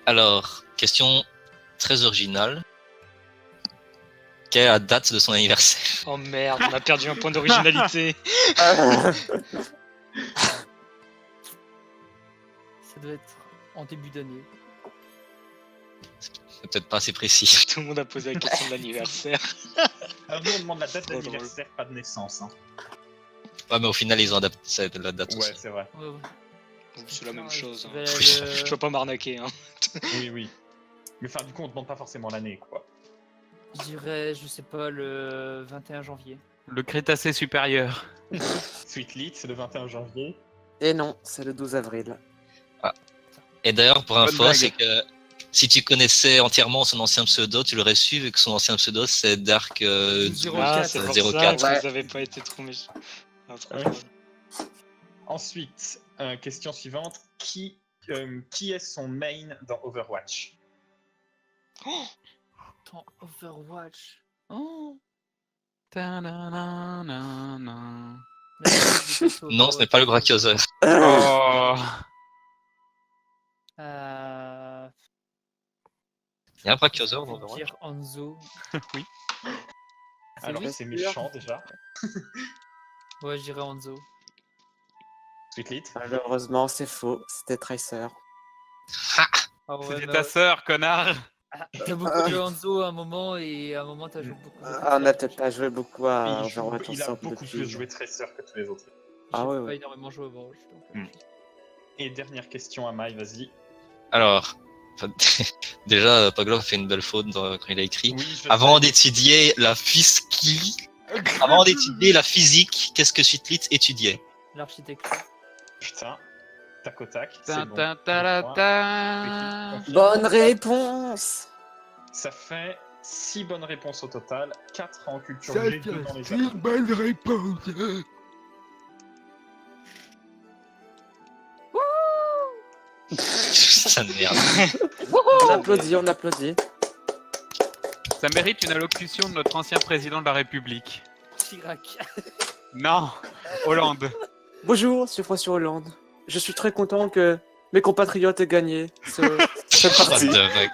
Alors, question très originale. Quelle est la date de son anniversaire? Oh merde, on a perdu un point d'originalité. Ça doit être en début d'année. C'est peut-être pas assez précis. Tout le monde a posé la question de l'anniversaire. Alors, nous, on demande la date Trop drôle. d'anniversaire, pas de naissance. Hein. Ouais, mais au final, ils ont adapté la date Ouais, aussi. c'est vrai. Ouais, ouais. C'est la même chose. Je Hein. vais Je peux pas m'arnaquer. Hein. Oui, oui. Mais enfin, du coup, on demande pas forcément l'année, quoi. Je dirais, je sais pas, le 21 janvier. Le Crétacé supérieur. Sweetlit, c'est le 21 janvier. Et non, c'est le 12 avril. Et d'ailleurs, pour Bonne info, blague. c'est que si tu connaissais entièrement son ancien pseudo, tu l'aurais su, vu que son ancien pseudo c'est Dark 04. Ah, c'est pour 04. ça que Ouais. vous avez pas été trop méchants. Ah, trop Ouais. drôle. Ensuite, question suivante. Qui est son main dans Overwatch? Dans Overwatch. Oh. Ta-na-na-na-na. Non, ce n'est pas le Brachiosaur. Oh. Il y a un Brachiosaur dans Je vais Overwatch. dire Hanzo. Oui. Alors, vrai. c'est méchant déjà. Ouais, je dirais Hanzo. Sweetlit. Malheureusement, c'est faux. C'était Tracer. Ah ouais, C'était mais ta ouais. sœur, connard. T'as beaucoup joué Hanzo à un moment et à un moment t'as joué beaucoup. Ah, on n'a peut-être pas joué beaucoup à Mais Overwatch il a ensemble beaucoup depuis. plus joué Tracer que tous les autres. Ah ouais, J'ai pas ouais. énormément joué au Overwatch. Donc, Hmm. Et dernière question à Mai, vas-y. Alors, enfin, déjà, Pavlov a fait une belle faute quand il a écrit. Oui, je Avant sais. d'étudier la physique, qu'est-ce que Sweetlit étudiait? L'architecture. Putain, tac au tac, c'est Ta bon. ta ta la ta. Bonne réponse. Ça fait 6 bonnes réponses au total, 4 en culture G, 2 dans les Japon. bonne réponse. Ça me merde. On applaudit, on applaudit. Ça mérite une allocution de notre ancien président de la République. Chirac. Non, Hollande. Bonjour, c'est François Hollande. Je suis très content que mes compatriotes aient gagné cette partie. What the fuck.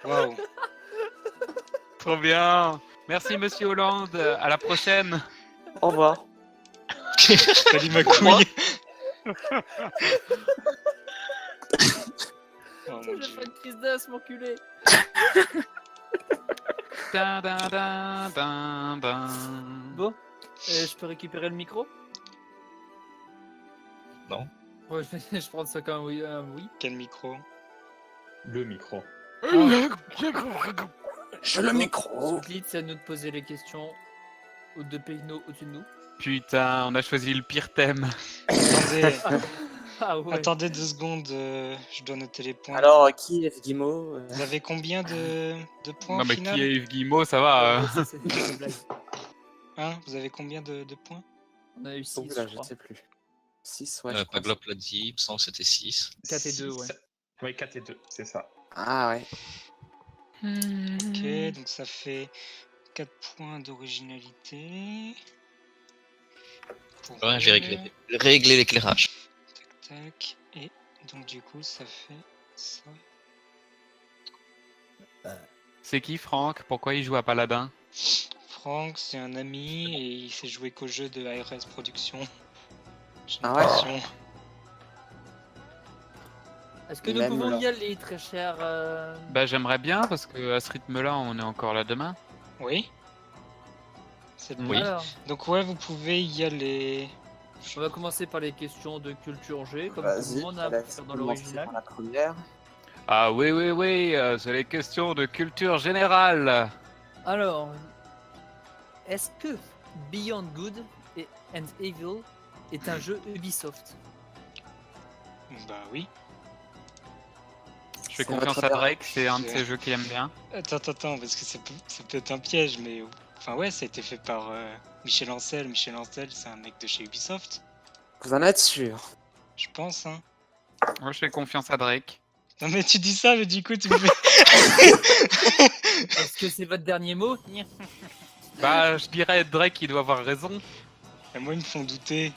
Waouh. Trop bien. Merci, monsieur Hollande. À la prochaine. Au revoir. Salut ma couille. Oh mon J'ai Dieu. fait une crise d'asthme, mon culé. Dun, dun, dun, dun, dun. Bon, je peux récupérer le micro? Non. Ouais, je prends ça comme oui. Oui. Quel micro? Le micro. J'ai le micro. Sweetlit, c'est à nous de poser les questions aux deux pénos au-dessus de nous. Putain, on a choisi le pire thème. Attendez, Ah ouais. attendez 2 secondes, je dois noter les points. Alors, qui est Guimau Vous avez combien de points Non, au mais final? qui est Yves Guillemot, ça va. C'est une blague. Hein, vous avez combien de points? On a eu 6, Là, je je crois. sais plus. 6, ouais. je crois. Pavlov l'a dit, il me semble que c'était 6. 4 et 2, ouais. Oui, 4 et 2, c'est ça. Ah ouais. Ok, donc ça fait 4 points d'originalité. Pour Ouais, j'ai elle. réglé l'éclairage. Tac, tac. Et donc du coup, ça fait ça. C'est qui, Franck? Pourquoi il joue à Paladin? Franck, c'est un ami et il s'est joué qu'au jeu de ARS Production. J'ai Ah ouais. l'impression. Est-ce que Il nous aime pouvons là. y aller, très cher Bah, j'aimerais bien parce que à ce rythme-là, on est encore là demain. Oui. C'est Oui. Alors, Donc ouais, vous pouvez y aller. on va commencer par les questions de culture G, comme tout Vas-y, le monde a je pu laisse faire dans commencer l'original. par la première. Ah oui, oui, oui, c'est les questions de culture générale. Alors, est-ce que Beyond Good and Evil est un jeu Ubisoft? Bah oui. Je fais C'est confiance votre à père. Drake, c'est un de ses jeux qu'il aime bien. Attends, parce que c'est peut-être un piège, mais enfin ouais, ça a été fait par Michel Ancel. Michel Ancel, c'est un mec de chez Ubisoft, Vous en êtes sûr? je pense. Hein. Moi, je fais confiance à Drake. Non mais tu dis ça, mais du coup tu me fais. Est-ce que c'est votre dernier mot? Bah, je dirais Drake, il doit avoir raison. Et moi ils me font douter.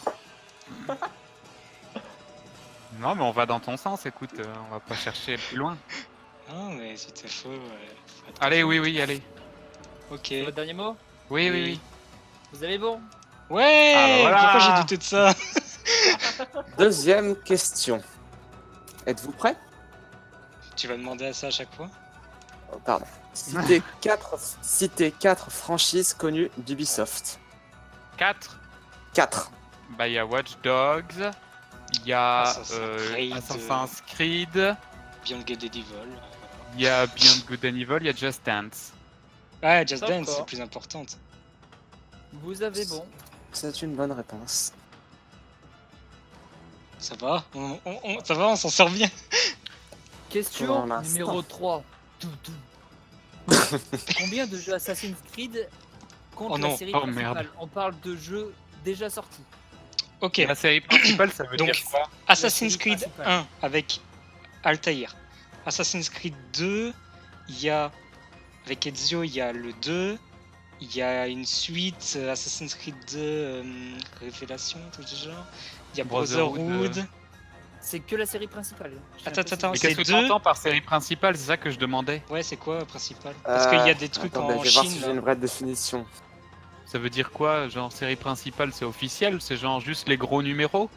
Non, mais on va dans ton sens, écoute, on va pas chercher plus loin. Non mais c'était faux. Faut être Allez, fou. oui, oui, allez. Ok. C'est votre dernier mot? Oui, oui, oui. Vous avez bon? Ouais. Ah, bah voilà. Pourquoi j'ai douté de ça? Deuxième question. Êtes-vous prêts? Tu vas demander à ça à chaque fois? Oh, pardon. Citez 4 franchises connues d'Ubisoft. 4. 4. Bah, il y a Watch Dogs, il y a Assassin's Creed. Assassin's Creed, Beyond Good and Evil. il y a Beyond Good and Evil, il y a Just Dance. Ouais, Just Dance, D'accord. c'est plus importante. Vous avez bon. C'est une bonne réponse. Ça va? Ça va, on s'en sort bien. Question Pour l'instant. numéro 3. Combien de jeux Assassin's Creed compte Oh la non. série Oh, principale? merde. On parle de jeux déjà sortis. Ok. La série principale, ça veut Donc, dire quoi? Assassin's série Creed principale. 1 avec Altair. Assassin's Creed 2, il y a avec Ezio, il y a le 2. Il y a une suite Assassin's Creed 2 Révélation, tout ce genre. Il y a Brotherhood. C'est que la série principale. J'ai Attends, l'impression. Mais c'est qu'est-ce que tu deux. entends par série principale? C'est ça que je demandais. Ouais, c'est quoi principal? Parce qu'il y a des trucs attendez, en je vais voir Chine. si là. j'ai une vraie définition. Ça veut dire quoi? Genre série principale, c'est officiel? C'est genre juste les gros numéros?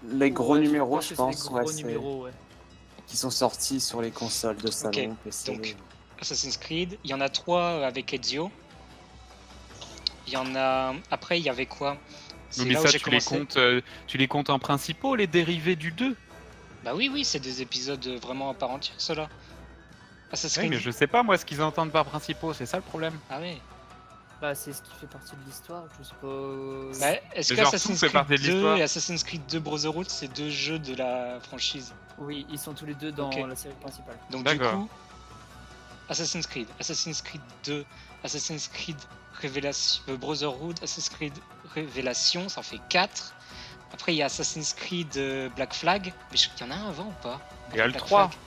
Les gros Ouais, numéros, que je c'est pense, les ouais, gros c'est- numéros, ouais. qui sont sortis sur les consoles de salon, PC. donc Assassin's Creed. Il y en a 3 avec Ezio. Il y en a. Après, il y avait quoi? C'est Mais là où ça, j'ai tu les commencé. comptes, tu les comptes en principaux, les dérivés du 2. Bah oui, c'est des épisodes vraiment à part entière, ceux-là. Assassin's Oui, Creed. mais je sais pas, moi, ce qu'ils entendent par principaux, c'est ça le problème. Ah ouais. Bah, c'est ce qui fait partie de l'histoire, je sais pas. Bah, est-ce Mais que genre, Assassin's tout fait Creed partie de 2 l'histoire. et Assassin's Creed 2 Brotherhood, c'est 2 jeux de la franchise? Oui, ils sont tous les deux dans Ok. la série principale. Donc du D'accord. coup, Assassin's Creed 2, Assassin's Creed Révélation, Brotherhood, Assassin's Creed Révélation, ça en fait 4. Après, il y a Assassin's Creed Black Flag. Mais il y en a un avant ou pas? Il y a le Black 3. Flag.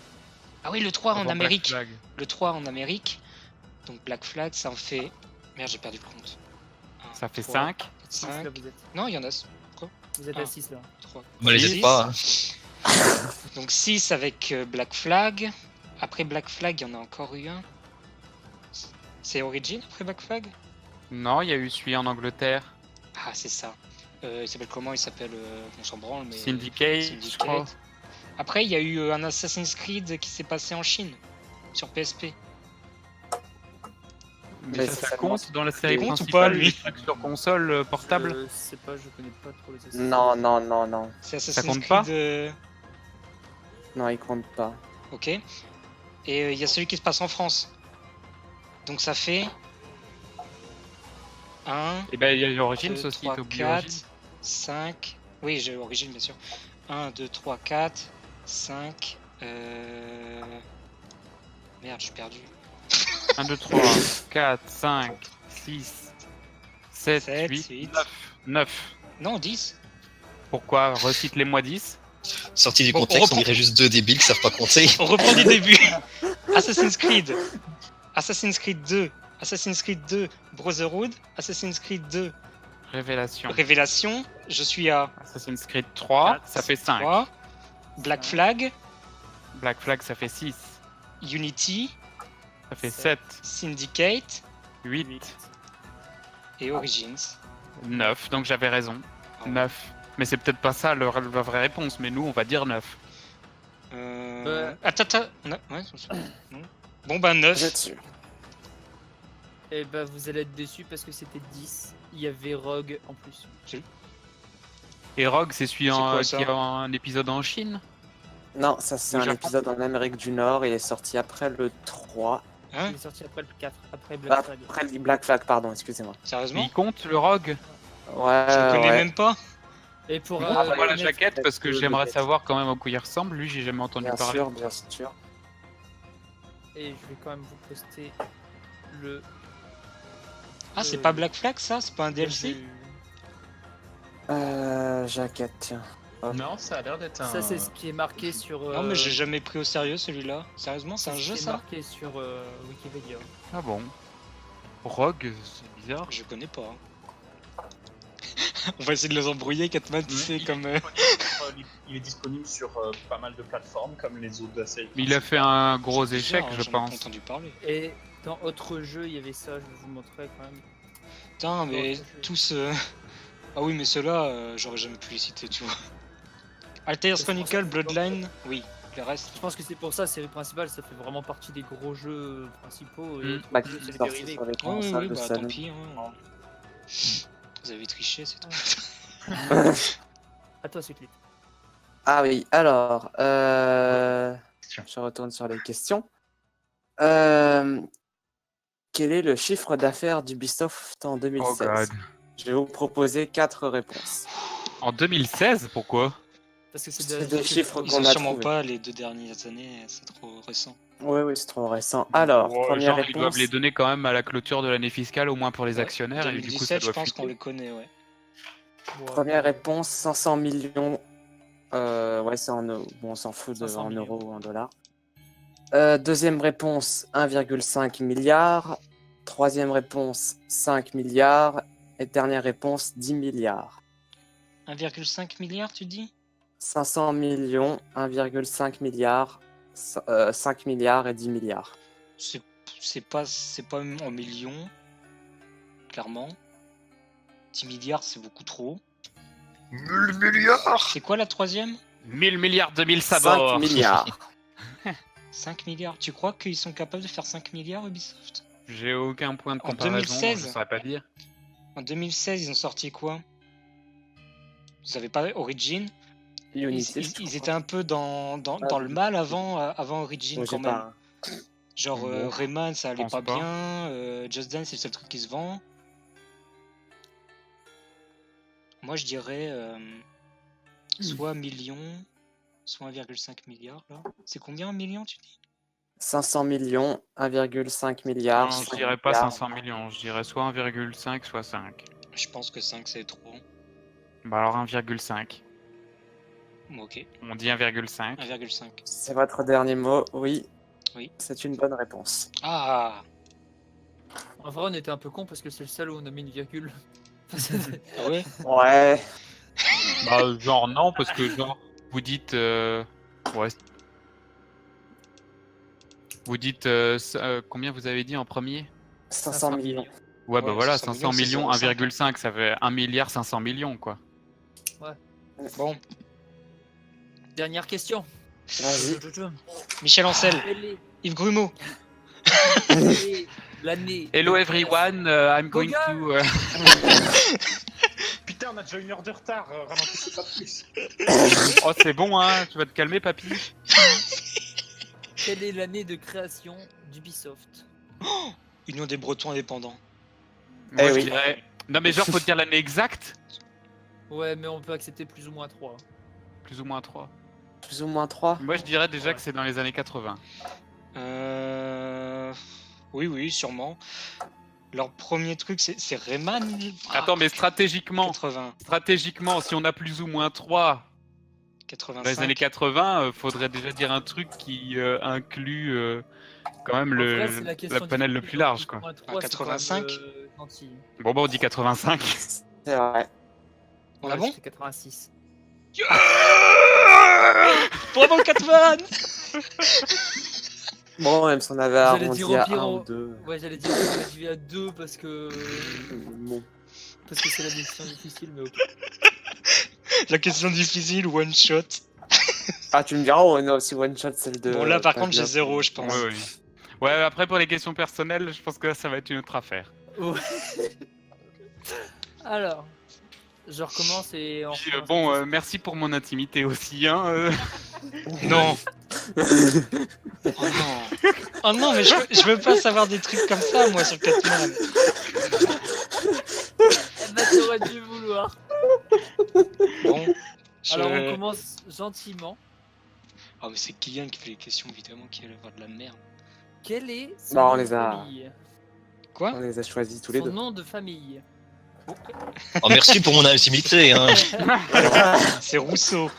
Ah oui, le 3 en avant Black Amérique. Flag. Le 3 en Amérique. Donc Black Flag, ça en fait... Merde, j'ai perdu le compte. Ça fait 3, 5. 4, Six, 5. là, vous êtes. Non, il y en a Vous êtes Ah. à 6 là. 3. Me les Six. aide pas. Hein. Donc 6 avec Black Flag. Après Black Flag, il y en a encore eu un. C'est Origin après Black Flag? Non, il y a eu celui en Angleterre. Ah, c'est ça. Il s'appelle comment? Il s'appelle... on s'en branle, mais... Syndicate, je Syndicate. crois. Après, il y a eu un Assassin's Creed qui s'est passé en Chine, sur PSP. Mais Mais ça, c'est ça seulement- compte dans la série compte ou principale, pas, lui les trucs sur console portable. Je sais pas, je connais pas trop les Assassin's. Non, non, non, non. C'est Assassin's compte Creed... pas Non, ils comptent pas. Ok. Et il y a celui qui se passe en France. Donc ça fait... 1, Et ben, il y a Origins 2, aussi, 3, t'as oublié 4, Origins. 5... Oui, j'ai Origin, bien sûr. 1, 2, 3, 4, 5... Merde, je suis perdu. 1, 2, 3, 4, 5, 6, 7, 7, 8, 8. 9. Non, 10. Pourquoi? Recite-les-moi 10. Sorti du Bon, on contexte, on reprend. dirait juste 2 débiles qui savent pas compter. On reprend du début. Assassin's Creed. Assassin's Creed 2. Assassin's Creed 2 Brotherhood. Assassin's Creed 2 Révélation. Révélation. Je suis à Assassin's Creed 3, 4, ça fait 5. 3. Black Flag. Black Flag, ça fait 6. Unity. Ça fait 7. 7, Syndicate. 8, Et Origins. 9. Donc j'avais raison. Ah. 9. Mais c'est peut-être pas ça la vraie réponse, mais nous on va dire 9. Attends. Ouais, non. Bon, bah 9. J'ai dessus. Et bah, vous allez être déçus parce que c'était 10. Il y avait Rogue en plus. Et Rogue, c'est celui C'est quoi, qui ça a un épisode en Chine. Non, ça c'est Au un Japon. épisode en Amérique du Nord. Il est sorti après le 3. Hein? Il est sorti après le 4, après Black Flag. Après le Black Flag, pardon, excusez-moi. Mais Sérieusement? il compte le Rogue. Ouais, Je le connais ouais. même pas. Et pour Montre-moi la Kenneth, jaquette parce que peut-être j'aimerais peut-être. savoir quand même à quoi il ressemble. Lui, j'ai jamais entendu Bien parler. sûr, bien sûr. et je vais quand même vous poster le. Ah, c'est pas Black Flag ça? C'est pas un le DLC? jeu. Jaquette, tiens. Non, ça a l'air d'être un. Ça, c'est ce qui est marqué sur. Non, mais j'ai jamais pris au sérieux celui-là. Sérieusement, c'est un ce jeu qui est ça? marqué sur Wikipédia. Ah bon. Rogue, c'est bizarre. Je connais pas. On va essayer de les embrouiller, Catman, tu sais, comme. Il est disponible sur pas mal de plateformes comme les autres de la série. Mais il a fait un gros C'est échec, bizarre, je j'en ai pas pense. entendu parler. Et dans autre jeu, il y avait ça, je vais vous montrer quand même. Putain, mais Autre jeu. tous. Ah oui, mais ceux-là, j'aurais jamais pu les citer, tu vois. Altered C'est pour Chronicle, ça que- Bloodline, oui. Le reste. Je pense que c'est pour ça, série principale, ça fait vraiment partie des gros jeux principaux. Et autres Bah, jeux, qui c'est est les sorti dérivés. sur les Oui, oui, consoles oui, de bah salon. tant pis. Hein. Vous avez triché, c'est tout. À toi, c'est clip. Ah oui, alors, je retourne sur les questions. Quel est le chiffre d'affaires d'Ubisoft en Oh 2016? god. Je vais vous proposer 4 réponses. En 2016, pourquoi? Parce que C'est des chiffres Ils qu'on ont a sûrement trouvés. pas les 2 dernières années, c'est trop récent. Oui, oui, c'est trop récent. Alors, Ouais, première genre, ils doivent réponse. les donner quand même à la clôture de l'année fiscale, au moins pour les Ouais, actionnaires, et du coup ça 2017, je doit pense qu'on fuiter. les connaît, ouais. Première réponse, 500 millions. Ouais, c'est en euros. Bon, on s'en fout de 500 en millions. euros ou en dollars. Deuxième réponse, 1,5 milliard. Troisième réponse, 5 milliards. Et dernière réponse, 10 milliards. 1,5 milliard, tu dis? 500 millions, 1,5 milliard, 5 milliards et 10 milliards. C'est pas en millions, clairement. 10 milliards, c'est beaucoup trop. 1000 milliards. C'est quoi la troisième? 1000 milliards de 1000 5 sabords. milliards. 5 milliards. Tu crois qu'ils sont capables de faire 5 milliards Ubisoft? J'ai aucun point de En comparaison, 2016. je saurais pas dire. En 2016, ils ont sorti quoi? Vous savez pas Origin? Unity, Ils étaient un peu dans le mal avant Origin quand même. Pas... Genre Bon, Rayman, ça allait pense pas pas. bien. Just Dance, c'est le seul truc qui se vend. Moi, je dirais soit million, soit 1,5 milliard. Là. C'est combien un million, tu dis? 500 millions, 1,5 milliard. Non, je 5 dirais pas milliards. 500 millions, je dirais soit 1,5, soit 5. Je pense que 5, c'est trop. Bah alors 1,5. Bon, ok, On dit 1,5. 1,5. C'est votre dernier mot, oui. Oui. C'est une bonne réponse. Ah, En vrai, on était un peu con parce que c'est le seul où on a mis une virgule. ah ouais. Ouais. Bah genre non, parce que genre, vous dites... Ouais. Vous dites... combien vous avez dit en premier? 500 millions. Ouais, bah Ouais, voilà, 500 500 millions, millions, c'est 1,5, ça fait 1 milliard 500 millions, quoi. Bon, Dernière question. Vas-y. Michel Ancel, Quelle est Yves Grumeau. l'année Hello de everyone, I'm going Goga to... Putain, on a déjà 1 heure de retard, ralentissez pas plus. Oh c'est bon, hein, tu vas te calmer, papy. Quelle est l'année de création d'Ubisoft? Union des Bretons indépendants. Moi, je oui. dirais... Non mais genre, faut te dire l'année exacte. Ouais, mais on peut accepter plus ou moins 3. Plus ou moins 3. Plus ou moins 3. Moi je dirais déjà que c'est dans les années 80. Oui, sûrement. Leur premier truc, c'est Rayman. Attends, mais stratégiquement, 80, si on a plus ou moins 3 dans 85. les années 80, faudrait déjà dire un truc qui inclut quand même le panel le plus large, quoi. 85. Bon bah on dit 85. C'est vrai. Ah bon? 86. Bravo Catman. Bon, même si on avait J'allais arrondi dire au à pire 1 en- ou 2. Ouais, j'allais dire qu'on a divisé à 2 parce que Bon. c'est la question difficile, mais ok. La question difficile, one shot. Ah, tu me diras, on a aussi one shot celle de. Bon, là, par contre, j'ai Pavlov. 0, je pense. Ouais, ouais. Ouais, après pour les questions personnelles, je pense que là, ça va être une autre affaire. Ouais. Alors, je recommence et on Puis, recommence. bon, merci pour mon intimité aussi, hein. Non. Oh non. Oh non, mais je veux pas savoir des trucs comme ça, moi, sur Catman. Eh ben, t'aurais dû vouloir. Bon. Alors, on commence gentiment. Oh, mais c'est Kylian qui fait les questions, évidemment, qui allait avoir de la merde. Quel est son Bah, on nom les de a- famille? Quoi? On les a choisis tous les Son deux. nom de famille. Oh, merci pour mon intimité. Hein. C'est Rousseau.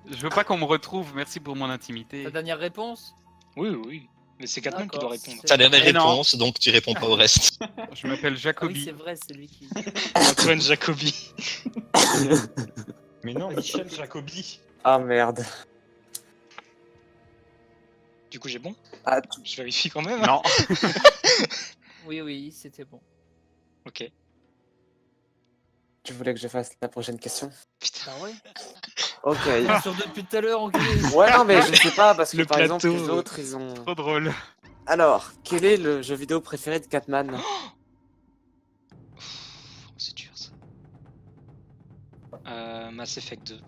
Je veux pas qu'on me retrouve, merci pour mon intimité. Ta dernière réponse? Oui. Mais c'est Catman qui doit D'accord, répondre. c'est- Ta dernière Et non. réponse, donc tu réponds pas au reste. Je m'appelle Ah oui, Jacobi. c'est vrai, c'est lui qui. Antoine Jacobi. Mais non, Michel Jacobi. Ah merde. Du coup, j'ai bon? Ah, Je vérifie quand même. Non. Oui, c'était bon. Ok. tu voulais que je fasse la prochaine question? Putain. Ah ouais? Ok. Sur deux depuis tout à l'heure, enculé. Ouais, non, mais je sais pas, parce que Le par exemple, plateau. les autres, ils ont. Trop drôle. Alors, quel est le jeu vidéo préféré de Catman? C'est dur ça. Mass Effect 2.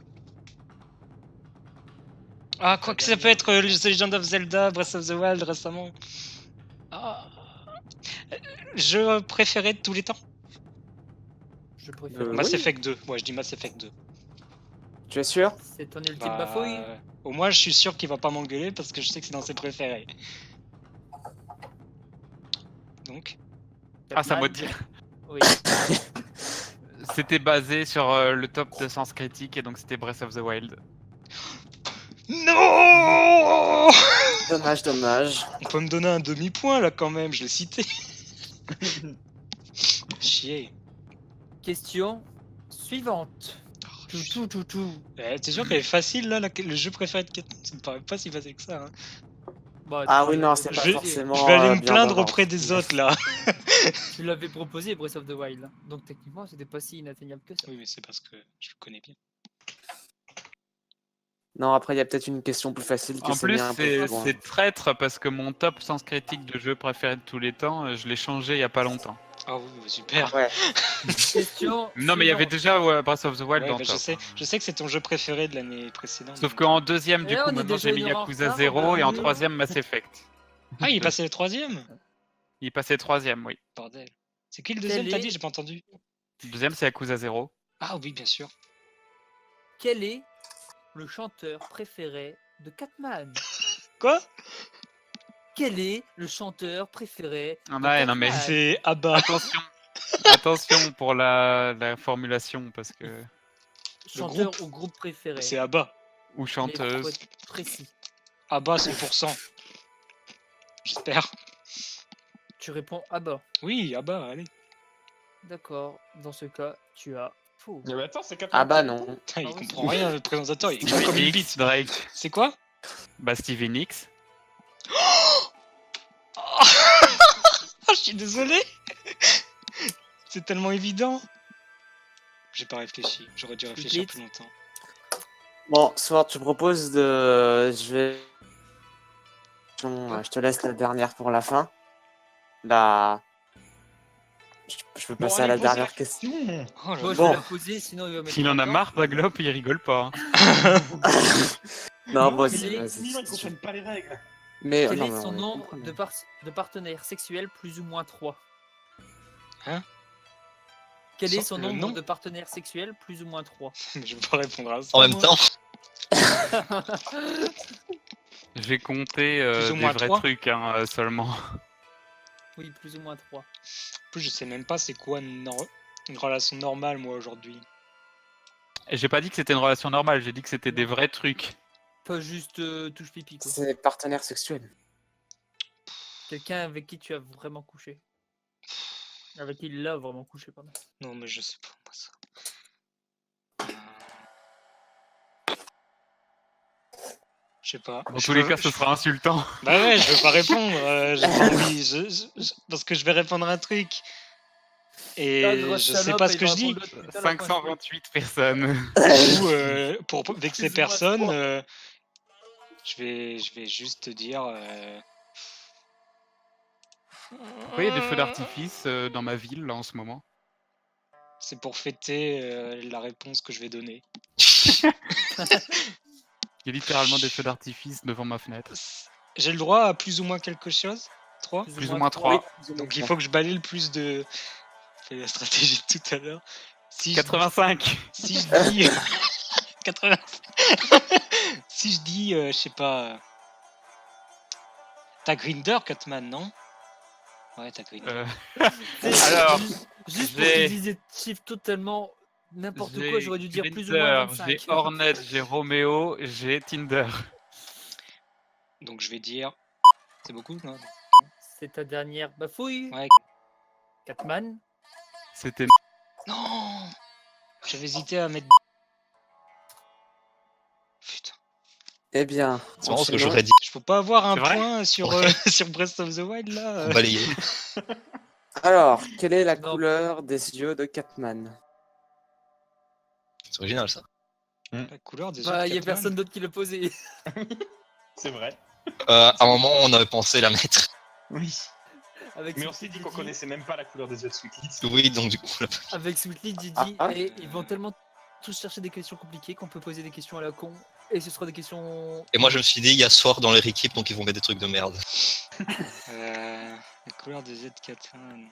Ah, quoi que ça peut être The Legend of Zelda, Breath of the Wild récemment. Ah. Jeu préféré de tous les temps? Je préfère. Mass Oui. Effect 2. Ouais, je dis Mass Effect 2. Tu es sûr? C'est ton ultime Bah, bafouille? au moins, je suis sûr qu'il va pas m'engueuler parce que je sais que c'est dans ses préférés. Donc, Ah, ça m'a Catman? dit. Oui. C'était basé sur le top de Sens Critique et donc c'était Breath of the Wild. non. Dommage, dommage. On peut me donner un demi-point là quand même, je l'ai cité. Chier. Question suivante. Tout. T'es sûr qu'elle est facile là, le jeu préféré de Catman? Ça me paraît pas si facile que ça. Hein. Bah, Ah tu oui, non, l'avais c'est pas Je- proposé. forcément. Je vais aller me bien plaindre devant. auprès des autres là. Tu l'avais proposé, Breath of the Wild. Donc techniquement, c'était pas si inatteignable que ça. Oui, mais c'est parce que je le connais bien. Non, après, il y a peut-être une question plus facile qui En s'est plus, mis un peu plus loin. c'est traître parce que mon top sens critique de jeu préféré de tous les temps, je l'ai changé il y a pas longtemps. Ah oui, super. Ouais. Question. Non, mais il y avait suivante. déjà Breath of the Wild Ouais, dans bah, top. je sais que c'est ton jeu préféré de l'année précédente. Sauf donc, qu'en deuxième, du Et là, coup, on est maintenant déjà j'ai mis 1 heure en Yakuza retard, 0 on et en va- troisième Mass Effect. Ah, il est passé le troisième. Il passait troisième, oui. Bordel. C'est qui le deuxième, Quel t'as est- dit? J'ai pas entendu. Le deuxième, c'est Yakuza 0. Ah oui, bien sûr. Quel est le chanteur préféré de Catman? Quoi? Quel est le chanteur préféré Ah de ouais, non, mais Catman? C'est Abba. Attention, attention pour la formulation parce que Chanteur groupe. ou groupe préféré? C'est Abba. ou Mais faut chanteuse. être précis. Abba 100%. J'espère. Tu réponds ah bah. Oui, Abba, allez. D'accord. Dans ce cas, tu as faux. Mais attends, c'est 4 Ah bah non. Putain, il Ah oui, comprend c'est- rien, le présentateur. Il est comme Steven une X, bite. Drake. C'est quoi? Bah Steven X. Ah, je suis désolé. C'est tellement évident. J'ai pas réfléchi. J'aurais dû réfléchir Vite. plus longtemps. Bon, Sword, tu proposes de... Je te laisse la dernière pour la fin. Là... Je peux passer à la dernière question. Oh là Moi, je là. vais la poser, sinon il va mettre. Il en a longtemps. marre, Baglop, il rigole pas. Hein. Non, bon, quel est- vas-y. Ils comprennent pas les règles. Mais Quel non, est mais son on les nombre comprend. de partenaires sexuels plus ou moins 3? Hein? Quel est son Le nombre nom de partenaires sexuels plus ou moins 3? Mais je vais pas répondre à ça. En même moi. temps, J'ai compté Plus ou des moins vrais 3. trucs hein, seulement. Oui, plus ou moins 3. En plus, je sais même pas c'est quoi une relation normale, moi, aujourd'hui. Et j'ai pas dit que c'était une relation normale, j'ai dit que c'était des vrais trucs. Pas juste touche pipi quoi. C'est partenaire sexuel. Quelqu'un avec qui tu as vraiment couché. Avec qui il a vraiment couché, pardon. Non, mais je sais pas, moi, ça. Je sais pas. Dans Je tous les veux- cas, ce sera insultant. Bah ouais, je veux pas répondre. J'ai pas envie. Parce que je vais répondre un truc. Et Ah, grosse je sais salope, pas ce il que va je dis. répondre l'autre, putain, la 528 personnes. Ou pour vexer Plus ou moins personne, 3. je vais juste te dire. Pourquoi il y a des feux d'artifice dans ma ville là en ce moment? C'est pour fêter la réponse que je vais donner. Il y a littéralement des feux d'artifice devant ma fenêtre. J'ai le droit à plus ou moins quelque chose? 3? Plus ou moins 3. Donc il faut que je balaye le plus de. J'ai fait la stratégie de tout à l'heure. Si 85. si je dis 80. Si je dis, je sais pas. T'as Grinder, Catman, non? Ouais, t'as Grinder. Alors, Juste pour j'ai- utiliser des chiffres totalement n'importe quoi, j'ai j'aurais dû dire plus ou moins Grinder, 25. j'ai Hornet, j'ai Romeo, j'ai Tinder. Donc je vais dire. C'est beaucoup, non? C'est ta dernière bafouille, Ouais. Catman. C'était Non! J'avais hésité à mettre. Putain. Eh bien, c'est marrant ce que enchaînons. j'aurais dit Je peux pas avoir un C'est vrai point sur, Ouais. sur Breath of the Wild là? balayer. Alors, quelle est la Non. couleur des yeux de Catman? C'est original ça. La couleur des Bah, yeux il de y a Catman. personne d'autre qui l'a posé. C'est vrai. À un moment, on avait pensé la mettre. Oui. Avec Mais on Sweetly, s'est dit qu'on Didi- connaissait même pas la couleur des yeux de Sweetly. Oui, donc du coup, Avec Sweetly, Didi, Ah. et ils vont tellement tous chercher des questions compliquées qu'on peut poser des questions à la con. Et ce sera des questions. et moi je me suis dit, il y a Sword dans leur équipe, donc ils vont mettre des trucs de merde. La couleur des yeux de Catman.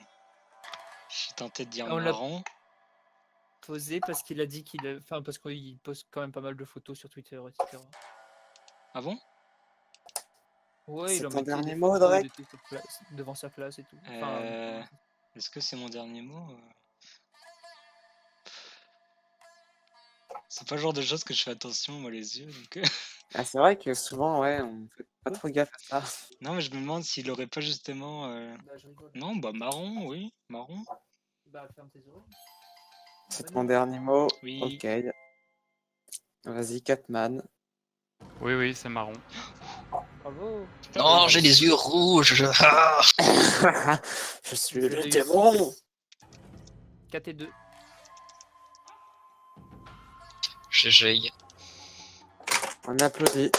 Je suis tenté de dire On l'a- marron. Posé parce qu'il a dit qu'il. Enfin, parce qu'il poste quand même pas mal de photos sur Twitter, etc. Ah bon? Ouais, C'est il en ton mettait dernier des mot, photos Drake de sa place- devant sa place et tout. Enfin, Est-ce que c'est mon dernier mot? C'est pas le genre de choses que je fais attention, moi, les yeux. Donc... Ah, c'est vrai que souvent, ouais, on fait pas trop gaffe à ça. Non, mais je me demande s'il aurait pas justement. bah, je rigole. Non, bah marron, oui, marron. Bah, ferme tes oreilles. C'est ton dernier mot. Oui. Ok. Vas-y, Catman. Oui, oui, c'est marron. Bravo. Non, j'ai les yeux rouges. Ah Je suis Vous le avez eu démon. 4 et 2. GG. On applaudit.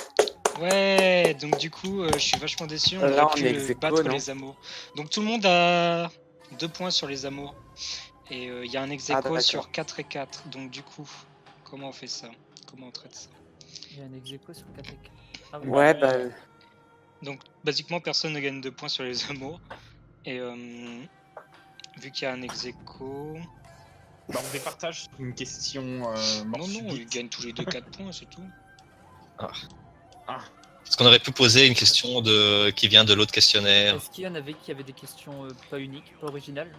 Ouais, donc du coup, je suis vachement déçu. On Là, aurait on pu est ex aequo, battre non les amours. Donc tout le monde a 2 points sur les amours. Et il y a un ex aequo d'accord. sur 4 et 4. Donc du coup, comment on fait ça? Comment on traite ça? Il y a un ex-aequo sur 4 et 4. Ah oui. Ouais, bah. Donc basiquement, personne ne gagne 2 points sur les amours. Et vu qu'il y a un ex aequo... Bah, on départage sur une question Non, mort non, ils subite. gagnent tous les deux 4 points, c'est tout. Est-ce qu'on aurait pu poser une question qui vient de l'autre questionnaire? Est-ce qu'il y en avait qui avaient des questions pas uniques, pas originales?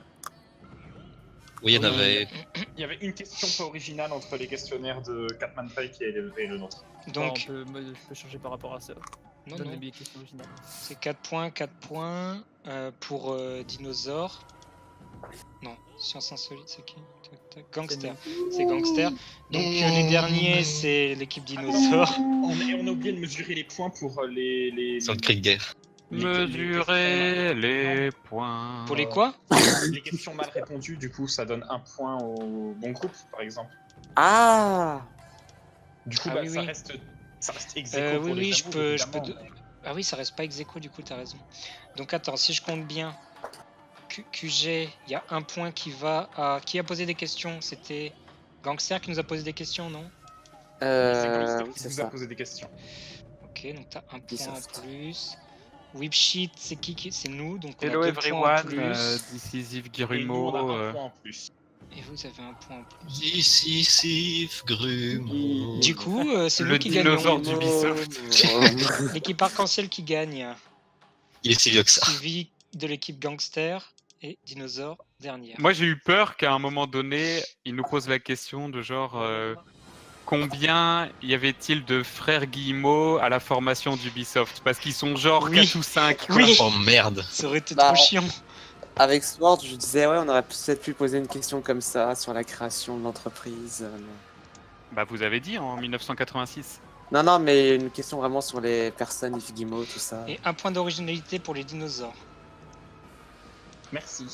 Oui, il y en avait. Il y avait une question pas originale entre les questionnaires de Catman Fake et le nôtre. Donc, Je peux changer par rapport à ça. non, Donne-moi non, des questions originales. c'est 4 points pour dinosaure. Non, science insolite, c'est qui? Tac, tac. Gangster, c'est gangster. Donc les derniers, c'est l'équipe dinosaure. On a oublié de mesurer les points pour les Sur le cri de guerre. Mesurer les points. Pour les quoi? les questions mal répondues, du coup, ça donne 1 point au bon groupe, par exemple. Ah Du coup, Ah bah, oui, ça oui. reste ex aequo pour oui, les oui, amours, je peux évidemment, mais- Ah oui, ça reste pas ex aequo, du coup, t'as raison. Donc attends, si je compte bien, QG, il y a 1 point qui va à... Qui a posé des questions? C'était Gangster qui nous a posé des questions, non? C'est Gangster oui, qui c'est vous a ça. posé des questions. Ok, donc t'as 1 point Ubisoft. en plus. Whipsheet, c'est qui? C'est nous, donc on Hello a 2 points en everyone, plus. this is Yves Et nous, on a Gurumo. 1 point en plus. Et vous avez 1 point en plus. Ici, Sif, Grumeau. Du coup, c'est Le nous qui dinosaure gagnons. d'Ubisoft. L'équipe arc-en-ciel qui gagne. Il est si vieux que ça. Suivi de l'équipe Gangster et Dinosaure dernière. Moi j'ai eu peur qu'à un moment donné, il nous pose la question de genre combien y avait-il de frères Guillemot à la formation d'Ubisoft? Parce qu'ils sont genre Oui. 4 ou 5. Oui. Oh merde. Ça aurait été Bah, trop chiant. Avec Sword, je disais, ouais, on aurait peut-être pu poser une question comme ça sur la création de l'entreprise. Bah vous avez dit en 1986. Non, non, mais une question vraiment sur les personnes, Ifgimo, tout ça. Et 1 point d'originalité pour les dinosaures. Merci.